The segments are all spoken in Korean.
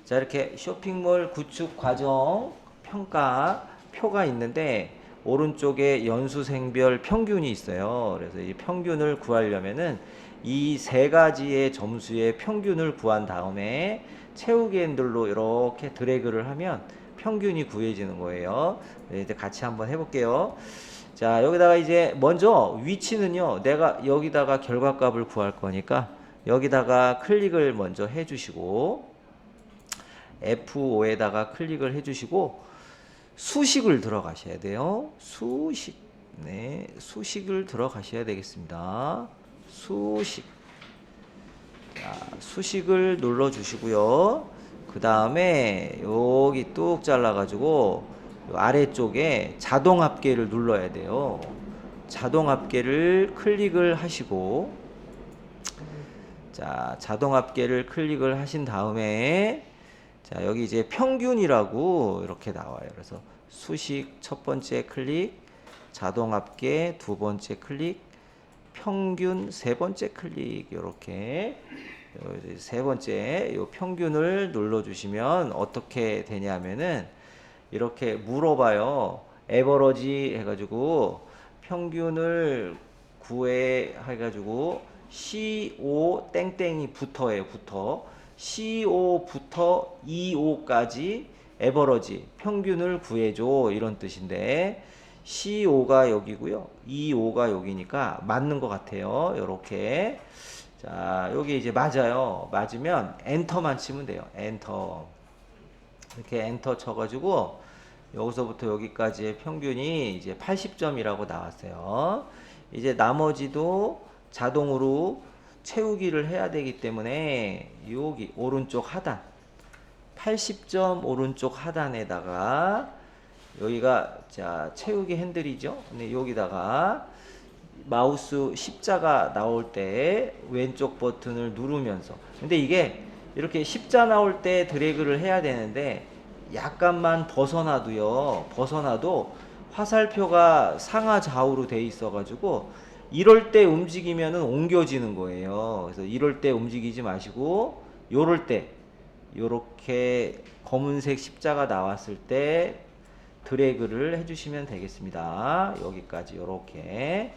자, 이렇게 쇼핑몰 구축 과정 평가 표가 있는데 오른쪽에 연수생별 평균이 있어요. 그래서 이 평균을 구하려면은 이 세 가지의 점수의 평균을 구한 다음에 채우기 핸들로 이렇게 드래그를 하면 평균이 구해지는 거예요. 네, 이제 같이 한번 해볼게요. 자, 여기다가 이제 먼저 위치는요, 내가 여기다가 결과값을 구할 거니까 여기다가 클릭을 먼저 해주시고 F5에다가 클릭을 해주시고 수식을 들어가셔야 돼요. 수식. 네, 수식을 들어가셔야 되겠습니다. 수식. 자, 수식을 눌러주시고요. 그 다음에 여기 뚝 잘라가지고 아래쪽에 자동 합계를 눌러야 돼요. 자동 합계를 클릭을 하시고, 자, 자동 합계를 클릭을 하신 다음에 자, 여기 이제 평균이라고 이렇게 나와요. 그래서 수식 첫 번째 클릭, 자동 합계 두 번째 클릭, 평균 세 번째 클릭, 이렇게 세 번째 요 평균을 눌러 주시면 어떻게 되냐면은 이렇게 물어봐요. 에버러지 해가지고 평균을 구해 해가지고 CO 땡땡이 붙어예요. 붙어 CO 부터 EO까지 에버러지 평균을 구해줘, 이런 뜻인데 CO가 여기고요, EO가 여기니까 맞는 것 같아요. 요렇게. 자, 여기 이제 맞아요. 맞으면 엔터만 치면 돼요. 엔터. 이렇게 엔터 쳐가지고 여기서부터 여기까지의 평균이 이제 80점이라고 나왔어요. 이제 나머지도 자동으로 채우기를 해야 되기 때문에 여기 오른쪽 하단 80점 오른쪽 하단에다가 여기가 자 채우기 핸들이죠. 근데 여기다가 마우스 십자가 나올 때 왼쪽 버튼을 누르면서, 근데 이게 이렇게 십자 나올 때 드래그를 해야 되는데 약간만 벗어나도 화살표가 상하 좌우로 돼 있어 가지고 이럴 때 움직이면은 옮겨지는 거예요. 그래서 이럴 때 움직이지 마시고 요럴 때 요렇게 검은색 십자가 나왔을 때 드래그를 해주시면 되겠습니다. 여기까지 요렇게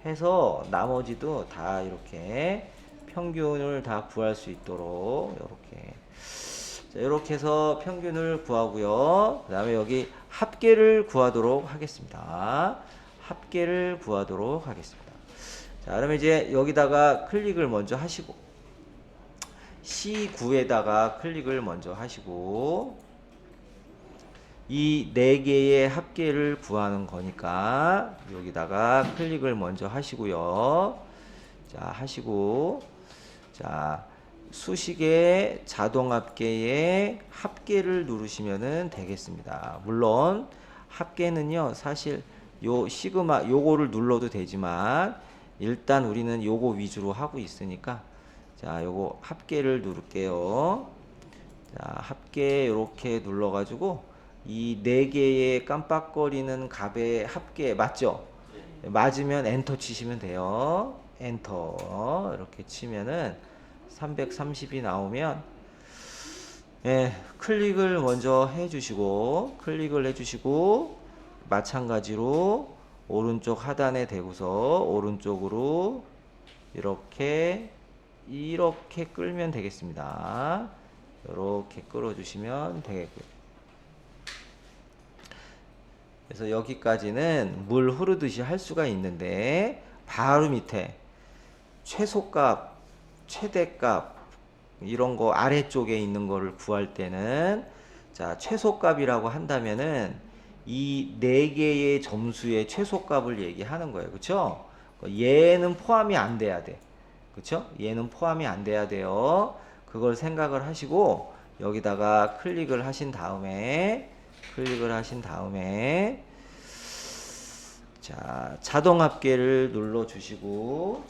해서 나머지도 다 이렇게 평균을 다 구할 수 있도록 이렇게, 자, 이렇게 해서 평균을 구하고요. 그 다음에 여기 합계를 구하도록 하겠습니다. 합계를 구하도록 하겠습니다. 자, 그러면 이제 여기다가 클릭을 먼저 하시고 C9에다가 클릭을 먼저 하시고 이 네 개의 합계를 구하는 거니까 여기다가 클릭을 먼저 하시고요. 자, 하시고 자, 수식의 자동 합계의 합계를 누르시면 되겠습니다. 물론 합계는요, 사실 요 시그마 요거를 눌러도 되지만 일단 우리는 요거 위주로 하고 있으니까 자, 요거 합계를 누를게요. 자, 합계 이렇게 눌러 가지고 이 네 개의 깜빡거리는 값의 합계 맞죠? 맞으면 엔터 치시면 돼요. 엔터 이렇게 치면은 330이 나오면 예, 클릭을 먼저 해주시고 마찬가지로 오른쪽 하단에 대고서 오른쪽으로 이렇게 끌면 되겠습니다. 이렇게 끌어주시면 되겠고요. 그래서 여기까지는 물 흐르듯이 할 수가 있는데 바로 밑에 최소값, 최대값 이런 거 아래쪽에 있는 거를 구할 때는 자, 최소값이라고 한다면은 이 네 개의 점수의 최소값을 얘기하는 거예요. 그렇죠? 얘는 포함이 안 돼야 돼. 그렇죠? 얘는 포함이 안 돼야 돼요. 그걸 생각을 하시고 여기다가 클릭을 하신 다음에 자, 자동 합계를 눌러 주시고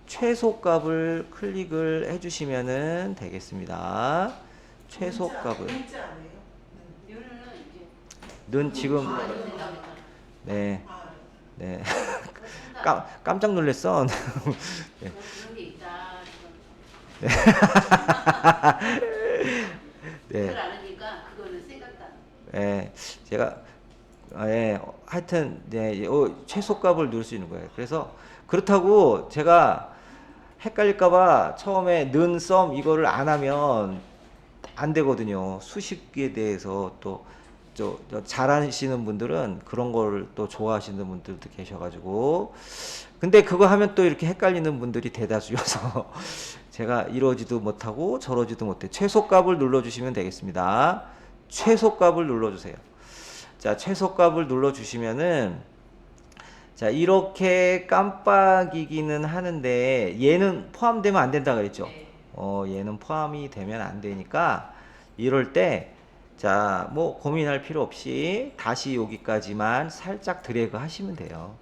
최소값을 클릭을 해 주시면 되겠습니다. 최소값을 는 지금 네. 네. 깜짝 놀랐어. 네. 네. 그걸 안 하니까 그거는 생각도 안 해. 예, 제가 하여튼 네, 최소값을 넣을 수 있는 거예요. 그래서 그렇다고 제가 헷갈릴까봐 처음에 는 썸 이거를 안 하면 안 되거든요. 수식에 대해서 또 잘하시는 분들은 그런 걸 또 좋아하시는 분들도 계셔가지고 근데 그거 하면 또 이렇게 헷갈리는 분들이 대다수여서 제가 이러지도 못하고 저러지도 못해. 최소값을 눌러주시면 되겠습니다. 최소값을 눌러주세요. 자, 최소값을 눌러주시면은 자, 이렇게 깜빡이기는 하는데 얘는 포함되면 안 된다 그랬죠? 네. 얘는 포함이 되면 안 되니까 이럴 때 자, 뭐 고민할 필요 없이 다시 여기까지만 살짝 드래그 하시면 돼요.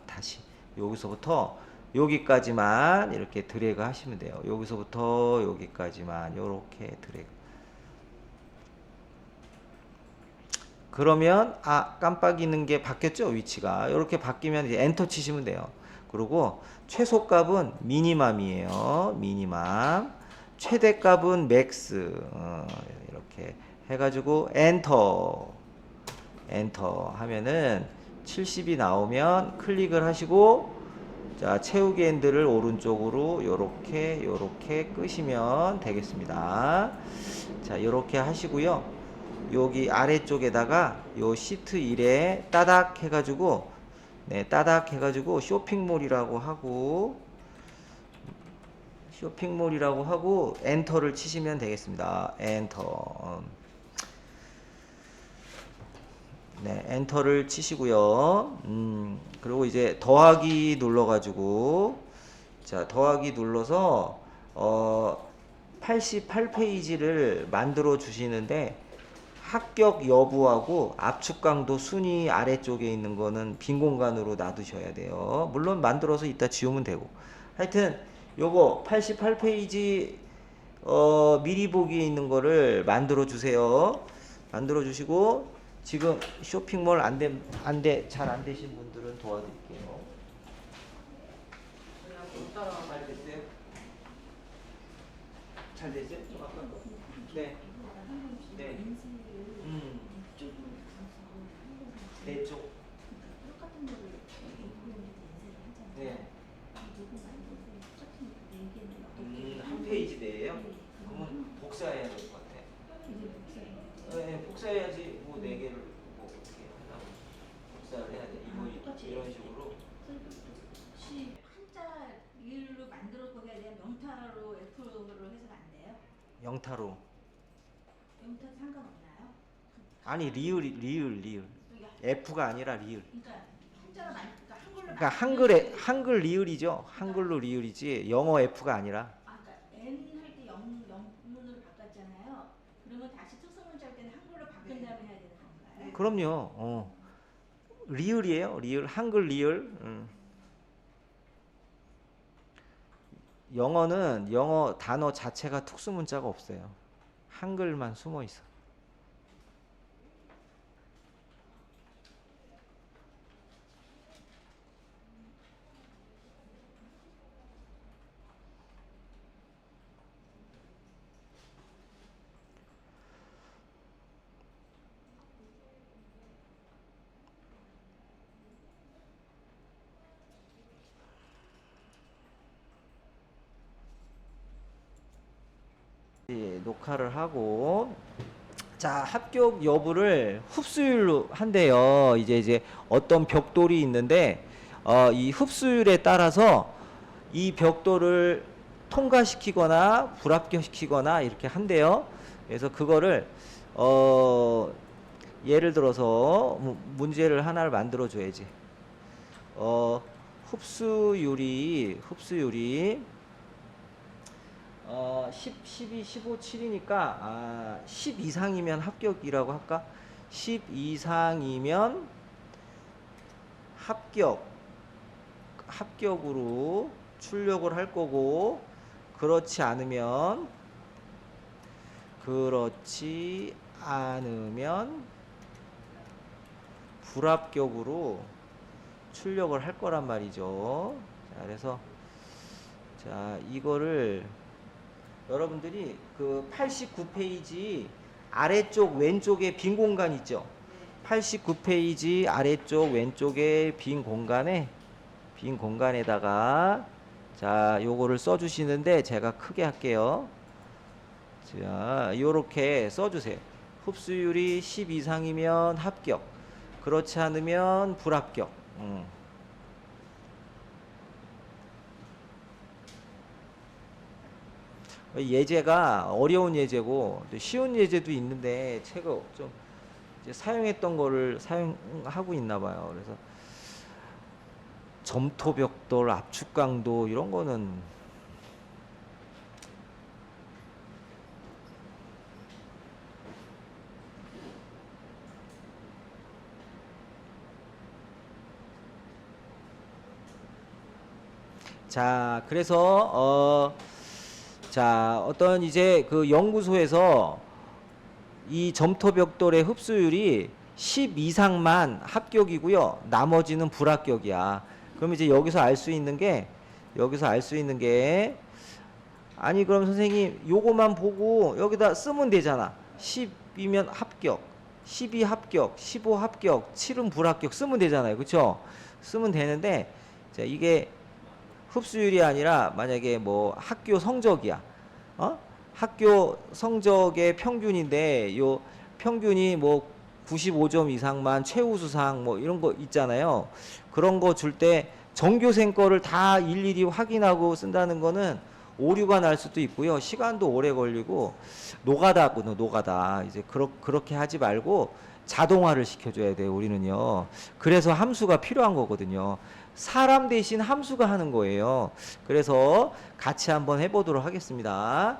다시 여기서부터 여기까지만 이렇게 드래그 하시면 돼요. 여기서부터 여기까지만 이렇게 드래그. 그러면 깜빡이는 게 바뀌었죠, 위치가. 이렇게 바뀌면 이제 엔터 치시면 돼요. 그리고 최소값은 미니멈이에요. 미니멈. 최대값은 맥스. 이렇게 해가지고 엔터 하면은 70이 나오면 클릭을 하시고 자, 채우기 핸들을 오른쪽으로 요렇게 끄시면 되겠습니다. 자, 요렇게 하시고요. 여기 아래쪽에다가 요 시트 1에 따닥 해가지고 네, 따닥 해가지고 쇼핑몰이라고 하고 엔터를 치시면 되겠습니다. 엔터. 네, 엔터를 치시고요. 그리고 이제 더하기 눌러가지고 자, 더하기 눌러서 88페이지를 만들어 주시는데 합격 여부하고 압축 강도 순위 아래쪽에 있는 거는 빈 공간으로 놔두셔야 돼요. 물론 만들어서 이따 지우면 되고. 하여튼 요거 88페이지 미리 보기에 있는 거를 만들어 주세요. 만들어 주시고 지금 쇼핑몰 잘 안 되신 분들은 도와드릴게요. 잘 됐어요? 잘 됐어요? 좀 아까 네. 네. 네 쪽. 네. 한 페이지 내에요? 그러면 복사해야 될 것 같아. 네, 복사해야지 뭐 네 개를 뭐 어떻게 하려고 복사를 해야 돼. 이런 식으로. 한자 리을로 만들어 거기에 대한 명타로 F로 해서는 안 돼요? 영타로. 명타 상관없나요? 아니 리을. F가 아니라 리을. 그러니까 한자로 그러니까 한글로 그러니까 한글 리을이죠. 한글로 리을이지 영어 F가 아니라. 그러니까 N 할 때 영문으로 바꿨잖아요. 그러면 다시 특성문자 할 때는 한글로 바꾼 다음에 해야 되는 건가요? 그럼요. 리을이에요. 리을 한글 리을. 영어는 영어 단어 자체가 특수문자가 없어요. 한글만 숨어 있어. 녹화를 하고 자 합격 여부를 흡수율로 한대요. 이제 어떤 벽돌이 있는데 이 흡수율에 따라서 이 벽돌을 통과시키거나 불합격시키거나 이렇게 한대요. 그래서 그거를 예를 들어서 문제를 하나를 만들어 줘야지. 흡수율이 12, 15, 7이니까 10 이상이면 합격이라고 할까? 10 이상이면 합격으로 출력을 할 거고 그렇지 않으면 불합격으로 출력을 할 거란 말이죠. 자, 그래서 자, 이거를 여러분들이 그 89페이지 아래쪽 왼쪽에 빈 공간 있죠? 89페이지 아래쪽 왼쪽에 빈 공간에다가 자, 요거를 써 주시는데 제가 크게 할게요. 자, 요렇게 써 주세요. 흡수율이 10 이상이면 합격. 그렇지 않으면 불합격. 예제가 어려운 예제고 쉬운 예제도 있는데 제가 좀 이제 사용했던 거를 사용하고 있나 봐요. 그래서 점토벽돌, 압축강도 이런 거는 자, 그래서 자, 어떤 이제 그 연구소에서 이 점토벽돌의 흡수율이 10 이상만 합격이고요. 나머지는 불합격이야. 그럼 이제 여기서 알 수 있는 게 아니 그럼 선생님 요거만 보고 여기다 쓰면 되잖아. 10이면 합격, 12 합격, 15 합격, 7은 불합격 쓰면 되잖아요. 그쵸? 쓰면 되는데 자, 이게 흡수율이 아니라 만약에 뭐 학교 성적이야. 학교 성적의 평균인데 요 평균이 뭐 95점 이상만 최우수상 뭐 이런 거 있잖아요. 그런 거 줄 때 전교생 거를 다 일일이 확인하고 쓴다는 거는 오류가 날 수도 있고요. 시간도 오래 걸리고 노가다. 이제 그렇게 하지 말고 자동화를 시켜줘야 돼요. 우리는요. 그래서 함수가 필요한 거거든요. 사람 대신 함수가 하는 거예요. 그래서 같이 한번 해보도록 하겠습니다.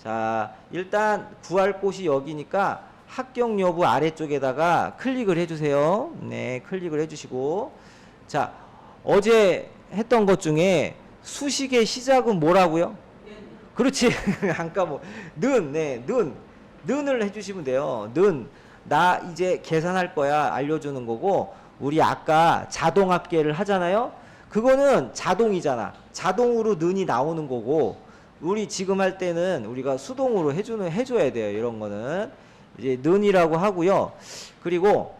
자, 일단 구할 곳이 여기니까 합격 여부 아래쪽에다가 클릭을 해주세요. 네, 클릭을 해주시고 자, 어제 했던 것 중에 수식의 시작은 뭐라고요? 그렇지. 안 까먹. 는을 해주시면 돼요. 나 이제 계산할 거야 알려주는 거고 우리 아까 자동 합계를 하잖아요. 그거는 자동이잖아. 자동으로 는이 나오는 거고 우리 지금 할 때는 우리가 수동으로 해줘야 돼요. 이런 거는 이제 는이라고 하고요. 그리고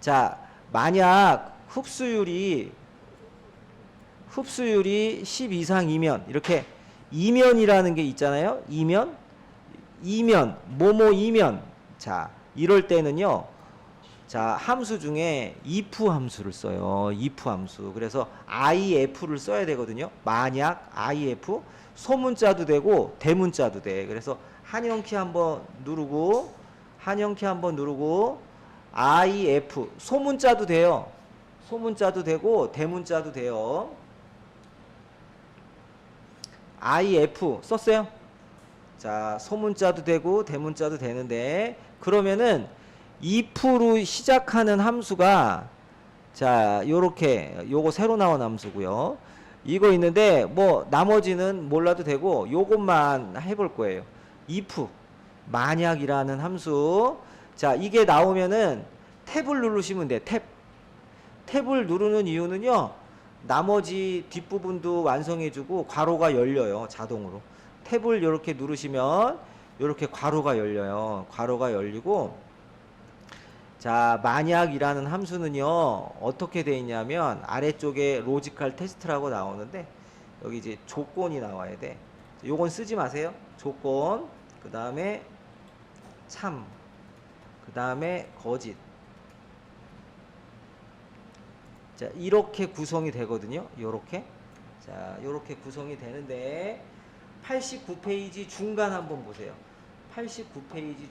자, 만약 흡수율이 10 이상이면 이렇게 이면이라는 게 있잖아요. 이면 자, 이럴 때는요. 자, 함수 중에 if 함수를 써요. if 함수. 그래서 if를 써야 되거든요. 만약 if 소문자도 되고 대문자도 돼. 그래서 한영키 한번 누르고 if 소문자도 돼요. 소문자도 되고 대문자도 돼요. if 썼어요? 자, 소문자도 되고 대문자도 되는데 그러면은 if로 시작하는 함수가 자, 요거 새로 나온 함수고요. 이거 있는데 뭐 나머지는 몰라도 되고 요것만 해볼 거예요. if 만약이라는 함수. 자, 이게 나오면은 탭을 누르시면 돼. 탭을 누르는 이유는요. 나머지 뒷부분도 완성해주고 괄호가 열려요. 자동으로. 탭을 이렇게 누르시면 이렇게 괄호가 열려요. 괄호가 열리고 자, 만약이라는 함수는요. 어떻게 돼 있냐면 아래쪽에 로지컬 테스트라고 나오는데 여기 이제 조건이 나와야 돼. 요건 쓰지 마세요. 조건, 그 다음에 참, 그 다음에 거짓. 자, 이렇게 구성이 되거든요. 요렇게. 자, 요렇게 구성이 되는데 89페이지 중간 한번 보세요. 89페이지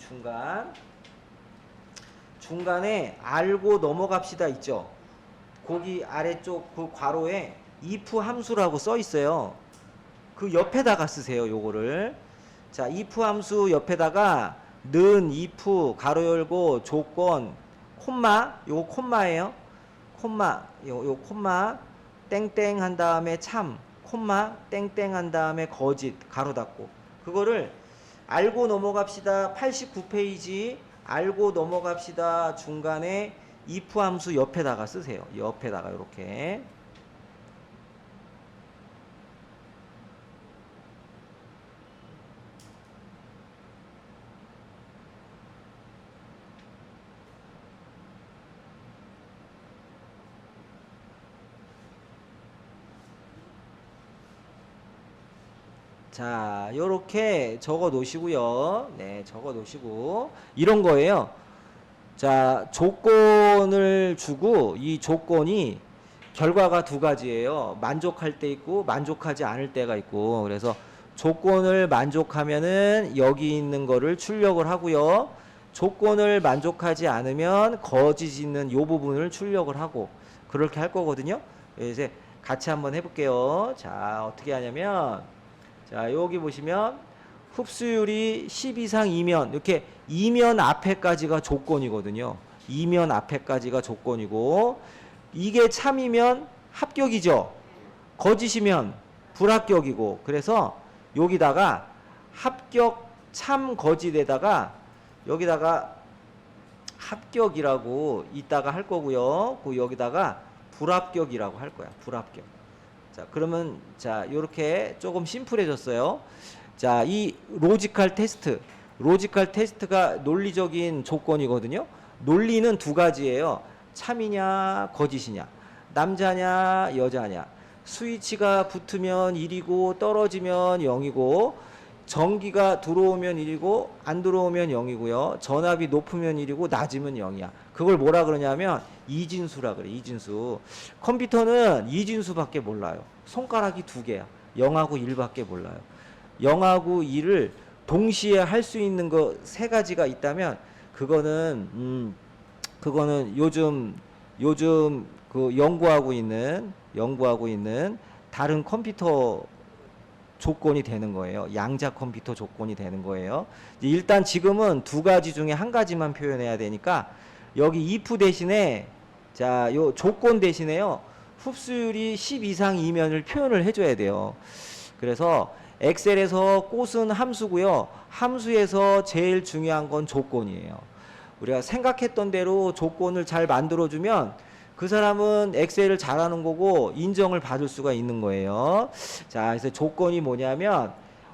중간에 알고 넘어갑시다 있죠. 거기 아래쪽 그 괄호에 if 함수라고 써 있어요. 그 옆에다가 쓰세요. 요거를. 자, if 함수 옆에다가 는 if 가로 열고 조건 콤마, 요거 콤마예요. 요 콤마 땡땡 한 다음에 참 콤마 땡땡 한 다음에 거짓 가로 닫고 그거를 알고 넘어갑시다 89페이지 알고 넘어갑시다 중간에 if 함수 옆에다가 쓰세요. 옆에다가 이렇게 자, 요렇게 적어 놓으시고요. 네, 적어 놓으시고 이런 거예요. 자, 조건을 주고 이 조건이 결과가 두 가지예요. 만족할 때 있고 만족하지 않을 때가 있고. 그래서 조건을 만족하면은 여기 있는 거를 출력을 하고요. 조건을 만족하지 않으면 거짓 있는 요 부분을 출력을 하고 그렇게 할 거거든요. 이제 같이 한번 해볼게요. 자, 어떻게 하냐면 자, 여기 보시면 흡수율이 10 이상이면 이렇게 이면 앞에까지가 조건이거든요. 이면 앞에까지가 조건이고 이게 참이면 합격이죠. 거짓이면 불합격이고 그래서 여기다가 합격 참 거짓에다가 여기다가 합격이라고 이따가 할 거고요. 그 여기다가 불합격이라고 할 거야. 불합격. 자, 그러면 자, 요렇게 조금 심플해졌어요. 자, 이 로지컬 테스트가 논리적인 조건이거든요. 논리는 두 가지예요. 참이냐 거짓이냐, 남자냐 여자냐, 스위치가 붙으면 1이고 떨어지면 0이고 전기가 들어오면 1이고 안 들어오면 0이고요. 전압이 높으면 1이고 낮으면 0이야. 그걸 뭐라 그러냐면 이진수라 그래. 이진수. 컴퓨터는 이진수밖에 몰라요. 손가락이 두 개야. 0하고 1밖에 몰라요. 0하고 1을 동시에 할 수 있는 거 세 가지가 있다면 그거는 요즘 그 연구하고 있는 다른 컴퓨터 조건이 되는 거예요. 양자 컴퓨터 조건이 되는 거예요. 일단 지금은 두 가지 중에 한 가지만 표현해야 되니까 여기 if 대신에 자, 요 조건 대신에요. 흡수율이 10 이상이면을 표현을 해줘야 돼요. 그래서 엑셀에서 꽃은 함수고요. 함수에서 제일 중요한 건 조건이에요. 우리가 생각했던 대로 조건을 잘 만들어주면 그 사람은 엑셀을 잘하는 거고 인정을 받을 수가 있는 거예요. 자, 그래서 조건이 뭐냐면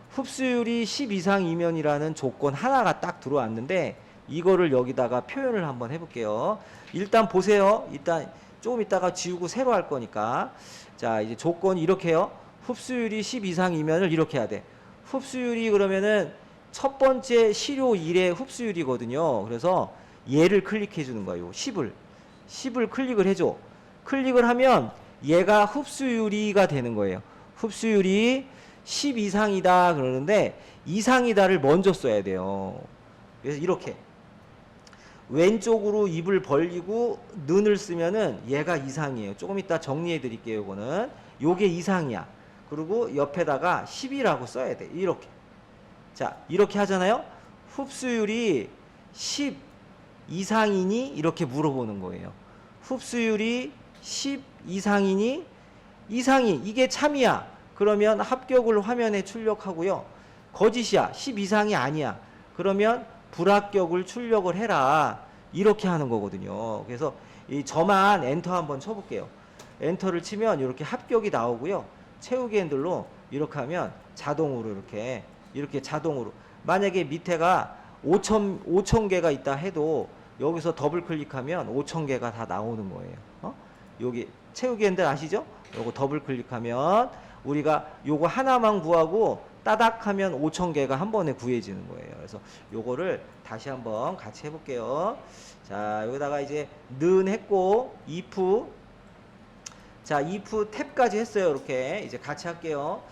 흡수율이 10 이상이면이라는 조건 하나가 딱 들어왔는데 이거를 여기다가 표현을 한번 해볼게요. 일단 보세요. 일단 조금 있다가 지우고 새로 할 거니까. 자, 이제 조건이 이렇게요. 흡수율이 10 이상이면을 이렇게 해야 돼. 흡수율이 그러면은 첫 번째 시료 1의 흡수율이거든요. 그래서 얘를 클릭해 주는 거예요. 10을 클릭을 해줘. 클릭을 하면 얘가 흡수율이가 되는 거예요. 흡수율이 10 이상이다 그러는데 이상이다를 먼저 써야 돼요. 그래서 이렇게 왼쪽으로 입을 벌리고 는을 쓰면은 얘가 이상이에요. 조금 이따 정리해 드릴게요. 이거는 요게 이상이야. 그리고 옆에다가 10이라고 써야 돼. 이렇게. 자, 이렇게 하잖아요. 흡수율이 10 이상이니? 이렇게 물어보는 거예요. 흡수율이 10 이상이니? 이상이, 이게 참이야. 그러면 합격을 화면에 출력하고요. 거짓이야. 10 이상이 아니야. 그러면 불합격을 출력을 해라. 이렇게 하는 거거든요. 그래서 이 저만 엔터 한번 쳐볼게요. 엔터를 치면 이렇게 합격이 나오고요. 채우기 핸들로 이렇게 하면 자동으로 이렇게 자동으로 만약에 밑에가 5천 개가 있다 해도 여기서 더블 클릭하면 5천 개가 다 나오는 거예요. 여기 채우기 핸들 아시죠? 요거 더블 클릭하면 우리가 요거 하나만 구하고 따닥 하면 5천 개가 한 번에 구해지는 거예요. 그래서 요거를 다시 한번 같이 해볼게요. 자, 여기다가 이제 는 했고 if 자, if 탭까지 했어요. 이렇게 이제 같이 할게요.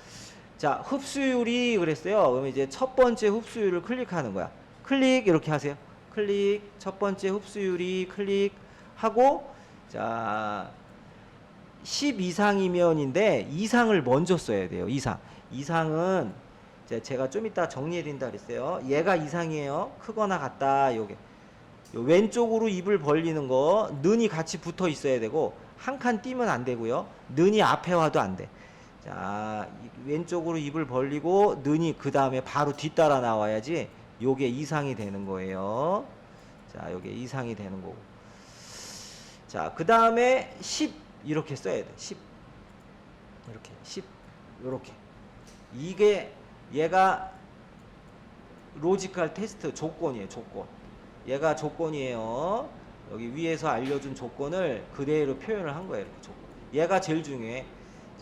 자, 흡수율이 그랬어요. 그러면 이제 첫 번째 흡수율을 클릭하는 거야. 클릭 이렇게 하세요. 클릭 첫 번째 흡수율이 클릭하고 자 10 이상이면인데 이상을 먼저 써야 돼요. 이상은 제가 좀 이따 정리해 드린다 그랬어요. 얘가 이상이에요. 크거나 같다. 요게 요 왼쪽으로 입을 벌리는 거 는이 같이 붙어 있어야 되고 한 칸 띄면 안 되고요. 는이 앞에 와도 안 돼. 자, 왼쪽으로 입을 벌리고 는이 그 다음에 바로 뒤따라 나와야지 요게 이상이 되는 거예요. 자, 요게 이상이 되는 거고. 자, 그 다음에 10 이렇게 써야 돼. 10 이렇게 10 요렇게 이게 얘가 로지컬 테스트 조건이에요. 조건. 얘가 조건이에요. 여기 위에서 알려준 조건을 그대로 표현을 한 거예요. 이렇게 조건. 얘가 제일 중요해.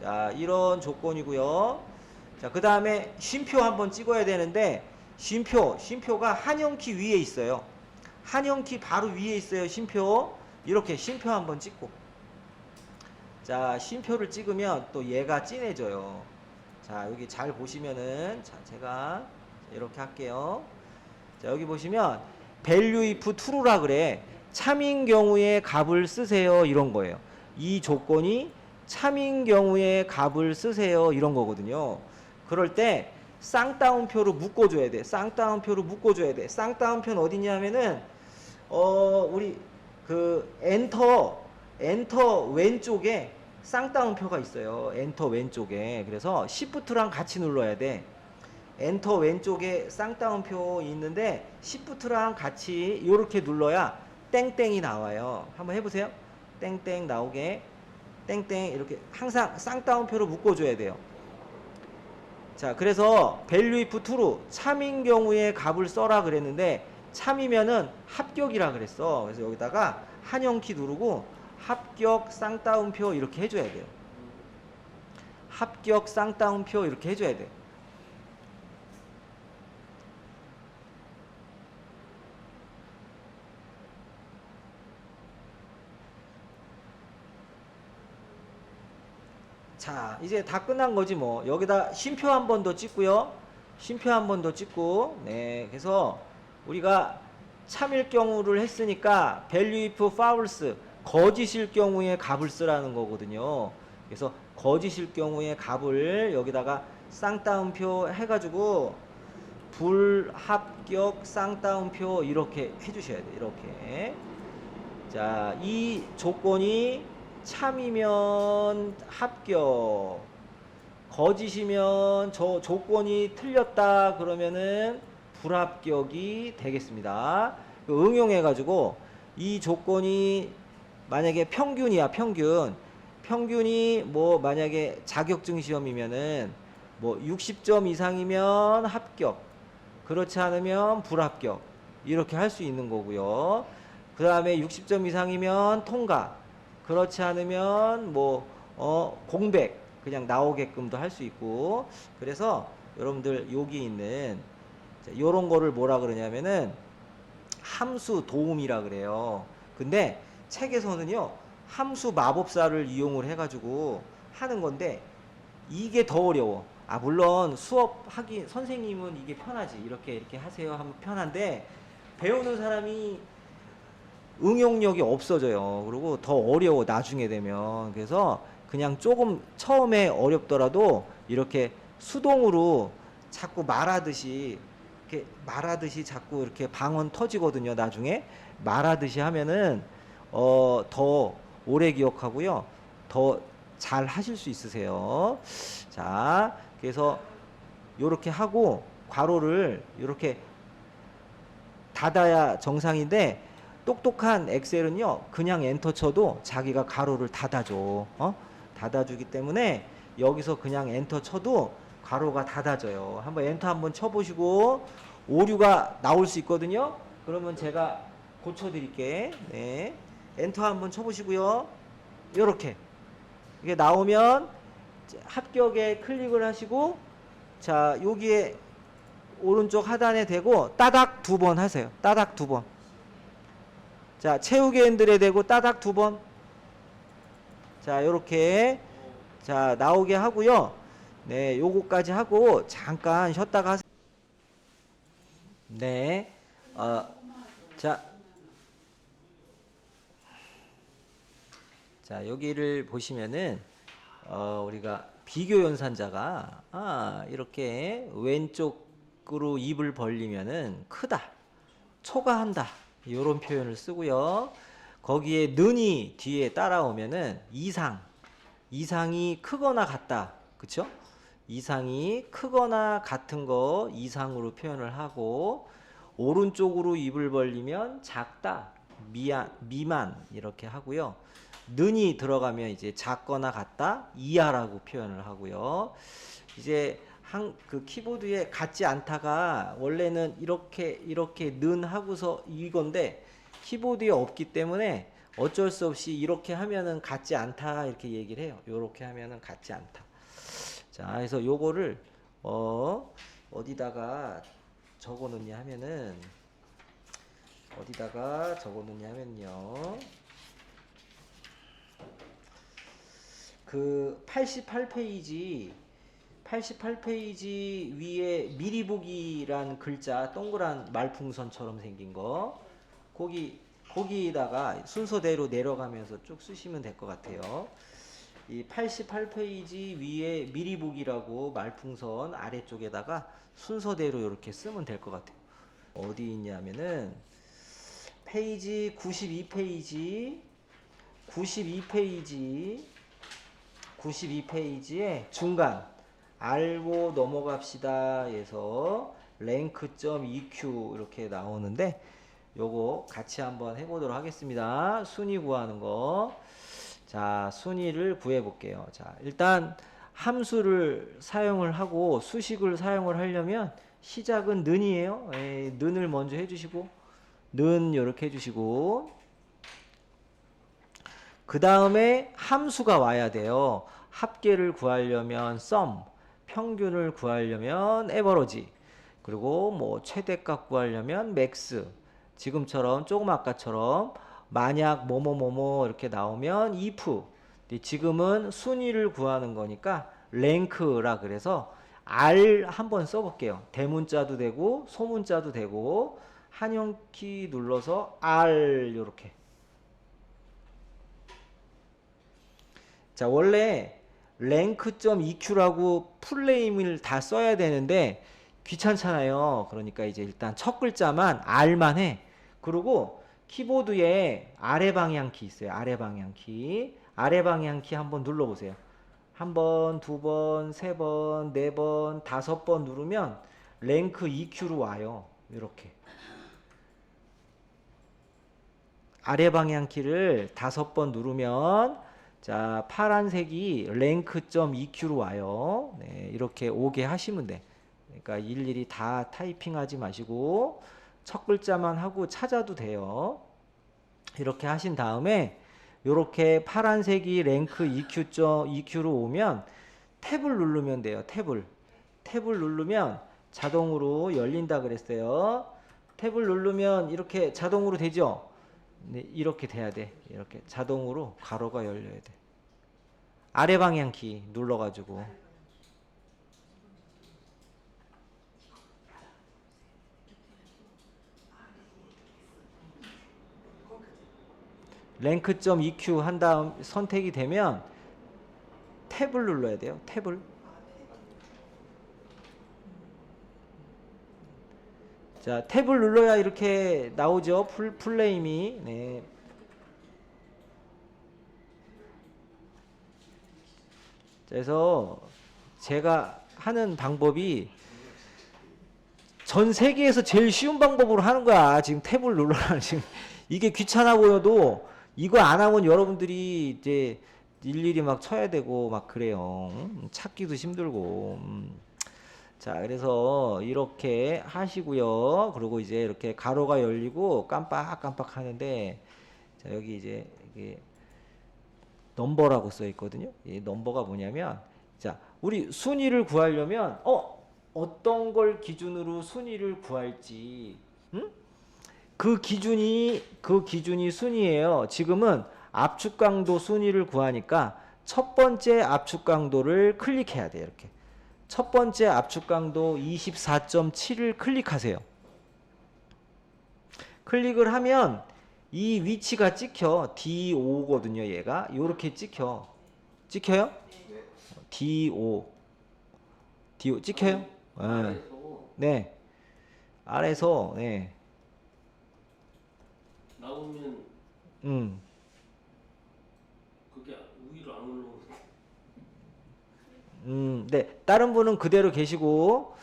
자, 이런 조건이고요. 자, 그 다음에 쉼표 한번 찍어야 되는데, 쉼표가 한영키 위에 있어요. 한영키 바로 위에 있어요, 쉼표. 이렇게 쉼표 한번 찍고. 자, 쉼표를 찍으면 또 얘가 진해져요. 자, 여기 잘 보시면은, 자, 제가 이렇게 할게요. 자, 여기 보시면, value if true라 그래. 참인 경우에 값을 쓰세요. 이런 거예요. 이 조건이 참인 경우에 값을 쓰세요. 이런 거거든요. 그럴 때, 쌍따옴표로 묶어줘야 돼. 쌍따옴표로 묶어줘야 돼. 쌍따옴표는 어디냐면은, 우리, 엔터 왼쪽에 쌍따옴표가 있어요. 엔터 왼쪽에. 그래서 Shift랑 같이 눌러야 돼. 엔터 왼쪽에 쌍따옴표 있는데 Shift랑 같이 이렇게 눌러야 땡땡이 나와요. 한번 해보세요. 땡땡 나오게. 땡땡 이렇게 항상 쌍따옴표로 묶어줘야 돼요. 자, 그래서 value if true 참인 경우에 값을 써라 그랬는데 참이면은 합격이라 그랬어. 그래서 여기다가 한영키 누르고 합격 쌍따옴표 이렇게 해줘야 돼요. 합격 쌍따옴표 이렇게 해줘야 돼. 자, 이제 다 끝난 거지 뭐. 여기다 쉼표 한 번 더 찍고요. 쉼표 한 번 더 찍고. 네, 그래서 우리가 참일 경우를 했으니까 value if false 거짓일 경우에 값을 쓰라는 거거든요. 그래서 거짓일 경우에 값을 여기다가 쌍따옴표 해가지고 불합격 쌍따옴표 이렇게 해주셔야 돼요. 이렇게. 자, 이 조건이 참이면 합격, 거짓이면 저 조건이 틀렸다 그러면은 불합격이 되겠습니다. 응용해가지고 이 조건이 만약에 평균이야, 평균이 뭐 만약에 자격증 시험이면은 뭐 60점 이상이면 합격, 그렇지 않으면 불합격 이렇게 할 수 있는 거고요. 그 다음에 60점 이상이면 통과, 그렇지 않으면 뭐 공백 그냥 나오게끔도 할 수 있고. 그래서 여러분들 여기 있는 요런 거를 뭐라 그러냐면은 함수 도움이라 그래요. 근데 책에서는요 함수 마법사를 이용을 해가지고 하는 건데 이게 더 어려워. 아, 물론 수업하기 선생님은 이게 편하지. 이렇게 하세요 하면 편한데 배우는 사람이 응용력이 없어져요. 그리고 더 어려워 나중에 되면. 그래서 그냥 조금 처음에 어렵더라도 이렇게 수동으로 자꾸 말하듯이 자꾸 이렇게 방언 터지거든요. 나중에 말하듯이 하면은 더 오래 기억하고요. 더 잘 하실 수 있으세요. 자, 그래서 요렇게 하고 괄호를 요렇게 닫아야 정상인데 똑똑한 엑셀은요 그냥 엔터 쳐도 자기가 괄호를 닫아줘. 닫아주기 때문에 여기서 그냥 엔터 쳐도 괄호가 닫아져요. 한번 엔터 한번 쳐보시고 오류가 나올 수 있거든요. 그러면 제가 고쳐드릴게. 네, 엔터 한번 쳐보시고요. 요렇게 이게 나오면 합격에 클릭을 하시고, 자, 여기에 오른쪽 하단에 대고 따닥 2번 하세요. 따닥 2번. 자, 채우기 핸들에 대고 따닥 2번. 자, 요렇게 자 나오게 하고요. 네, 요거까지 하고 잠깐 쉬었다가 하세요. 네, 자, 여기를 보시면은 우리가 비교 연산자가 이렇게 왼쪽으로 입을 벌리면은 크다, 초과한다 이런 표현을 쓰고요. 거기에 는이 뒤에 따라오면은 이상이 크거나 같다, 그쵸? 이상이 크거나 같은 거 이상으로 표현을 하고, 오른쪽으로 입을 벌리면 작다, 미만 이렇게 하고요. 는이 들어가면 이제 작거나 같다, 이하라고 표현을 하고요. 이제 그 키보드에 같지 않다가 원래는 이렇게 는 하고서 이건데 키보드에 없기 때문에 어쩔 수 없이 이렇게 하면은 같지 않다 이렇게 얘기를 해요. 요렇게 하면은 같지 않다. 자, 그래서 요거를 어디다가 적어 놓냐 하면은 그 88페이지 위에 미리 보기란 글자 동그란 말풍선처럼 생긴 거 거기다가 순서대로 내려가면서 쭉 쓰시면 될 것 같아요. 이 88페이지 위에 미리 보기라고 말풍선 아래쪽에다가 순서대로 이렇게 쓰면 될 것 같아요. 어디 있냐면은 페이지 92페이지에 중간 알고 넘어갑시다 에서 랭크.eq 이렇게 나오는데 요거 같이 한번 해보도록 하겠습니다. 순위 구하는 거. 자, 순위를 구해 볼게요. 자, 일단 함수를 사용을 하고 수식을 사용을 하려면 시작은 는이에요. 는을 먼저 해주시고 는 이렇게 해주시고 그 다음에 함수가 와야 돼요. 합계를 구하려면 sum, 평균을 구하려면 average, 그리고 뭐 최대값 구하려면 max. 지금처럼 조금 아까처럼 만약 뭐뭐뭐뭐 이렇게 나오면 if. 지금은 순위를 구하는 거니까 rank라 그래서 R 한번 써볼게요. 대문자도 되고 소문자도 되고 한영키 눌러서 R 요렇게. 자, 원래 rank.eq라고 풀네임을 다 써야 되는데 귀찮잖아요. 그러니까 이제 일단 첫 글자만 R만 해. 그리고 키보드에 아래 방향키 있어요. 아래 방향키. 아래 방향키 한번 눌러보세요. 한 번, 두 번, 세 번, 네 번, 다섯 번 누르면 랭크 EQ로 와요. 이렇게. 아래 방향키를 다섯 번 누르면 자, 파란색이 랭크.eq로 와요. 네, 이렇게 오게 하시면 돼. 그러니까 일일이 다 타이핑하지 마시고 첫 글자만 하고 찾아도 돼요. 이렇게 하신 다음에 이렇게 파란색이 랭크 EQ로 오면 탭을 누르면 돼요. 탭을 누르면 자동으로 열린다 그랬어요. 탭을 누르면 이렇게 자동으로 되죠. 네, 이렇게 돼야 돼. 이렇게 자동으로 가로가 열려야 돼. 아래 방향 키 눌러가지고 랭크.eq 한 다음 선택이 되면 탭을 눌러야 돼요. 탭을. 자, 탭을 눌러야 이렇게 나오죠. 풀네임이. 네. 그래서 제가 하는 방법이 전 세계에서 제일 쉬운 방법으로 하는 거야. 지금 탭을 눌러라. 지금 이게 귀찮아 보여도 이거 안 하면 여러분들이 이제 일일이 막 쳐야 되고 막 그래요. 찾기도 힘들고. 자, 그래서 이렇게 하시고요. 그리고 이제 이렇게 가로가 열리고 깜빡깜빡 하는데 자, 여기 이제 이게 넘버라고 써 있거든요. 이 넘버가 뭐냐면 자, 우리 순위를 구하려면 어떤 걸 기준으로 순위를 구할지 그 기준이 순위예요. 지금은 압축 강도 순위를 구하니까 첫 번째 압축 강도를 클릭해야 돼요. 이렇게 첫 번째 압축 강도 24.7을 클릭하세요. 클릭을 하면 이 위치가 찍혀. D5거든요. 얘가 요렇게 찍혀요? D5 찍혀요? 네. 아래서 네. 나오면 그게 위로 안 올라오는데. 네. 다른 분은 그대로 계시고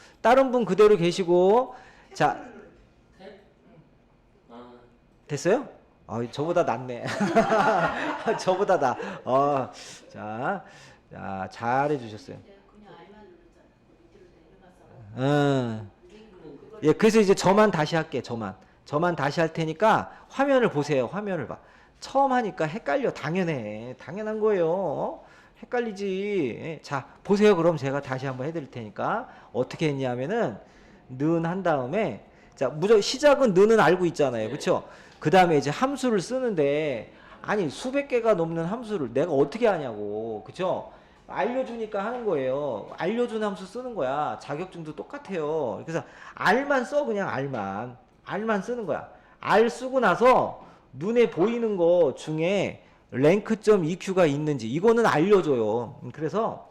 자, 됐어요? 저보다 낫네. 저보다 나. 자, 잘해 주셨어요. 그냥 알만 눌렀잖아. 밑으로 내려가서. 예, 그래서 이제 저만 다시 할게. 저만 다시 할 테니까 화면을 보세요. 화면을 봐. 처음 하니까 헷갈려. 당연한 거예요. 헷갈리지. 예. 자, 보세요. 그럼 제가 다시 한번 해드릴 테니까 어떻게 했냐면은 는 한 다음에 자, 무조건 시작은 는은 알고 있잖아요. 그렇죠? 그 다음에 이제 함수를 쓰는데 아니 수백 개가 넘는 함수를 내가 어떻게 하냐고. 그렇죠? 알려주니까 하는 거예요. 알려준 함수 쓰는 거야. 자격증도 똑같아요. 그래서 R만 써 그냥 R만 쓰는 거야. R 쓰고 나서 눈에 보이는 거 중에 랭크.eq가 있는지 이거는 알려줘요. 그래서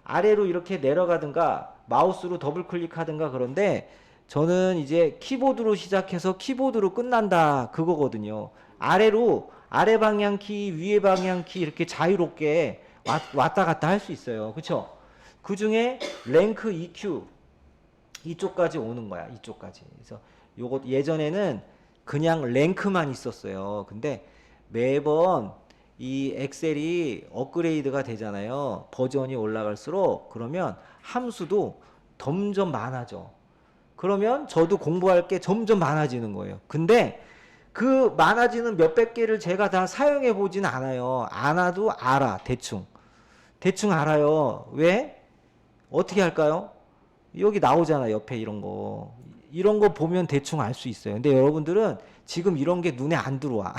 아래로 이렇게 내려가든가 마우스로 더블 클릭하든가 그런데 저는 이제 키보드로 시작해서 키보드로 끝난다 그거거든요. 아래로 아래 방향 키, 위에 방향 키 이렇게 자유롭게 왔다 갔다 할 수 있어요. 그쵸? 그 중에 랭크 EQ 이쪽까지 오는 거야. 이쪽까지. 그래서 요거 예전에는 그냥 랭크만 있었어요. 근데 매번 이 엑셀이 업그레이드가 되잖아요. 버전이 올라갈수록 그러면 함수도 점점 많아져. 그러면 저도 공부할 게 점점 많아지는 거예요. 근데 그 많아지는 몇백 개를 제가 다 사용해 보진 않아요. 안 와도 알아. 대충 알아요. 왜? 어떻게 할까요? 여기 나오잖아. 옆에 이런 거. 이런 거 보면 대충 알 수 있어요. 근데 여러분들은 지금 이런 게 눈에 안 들어와.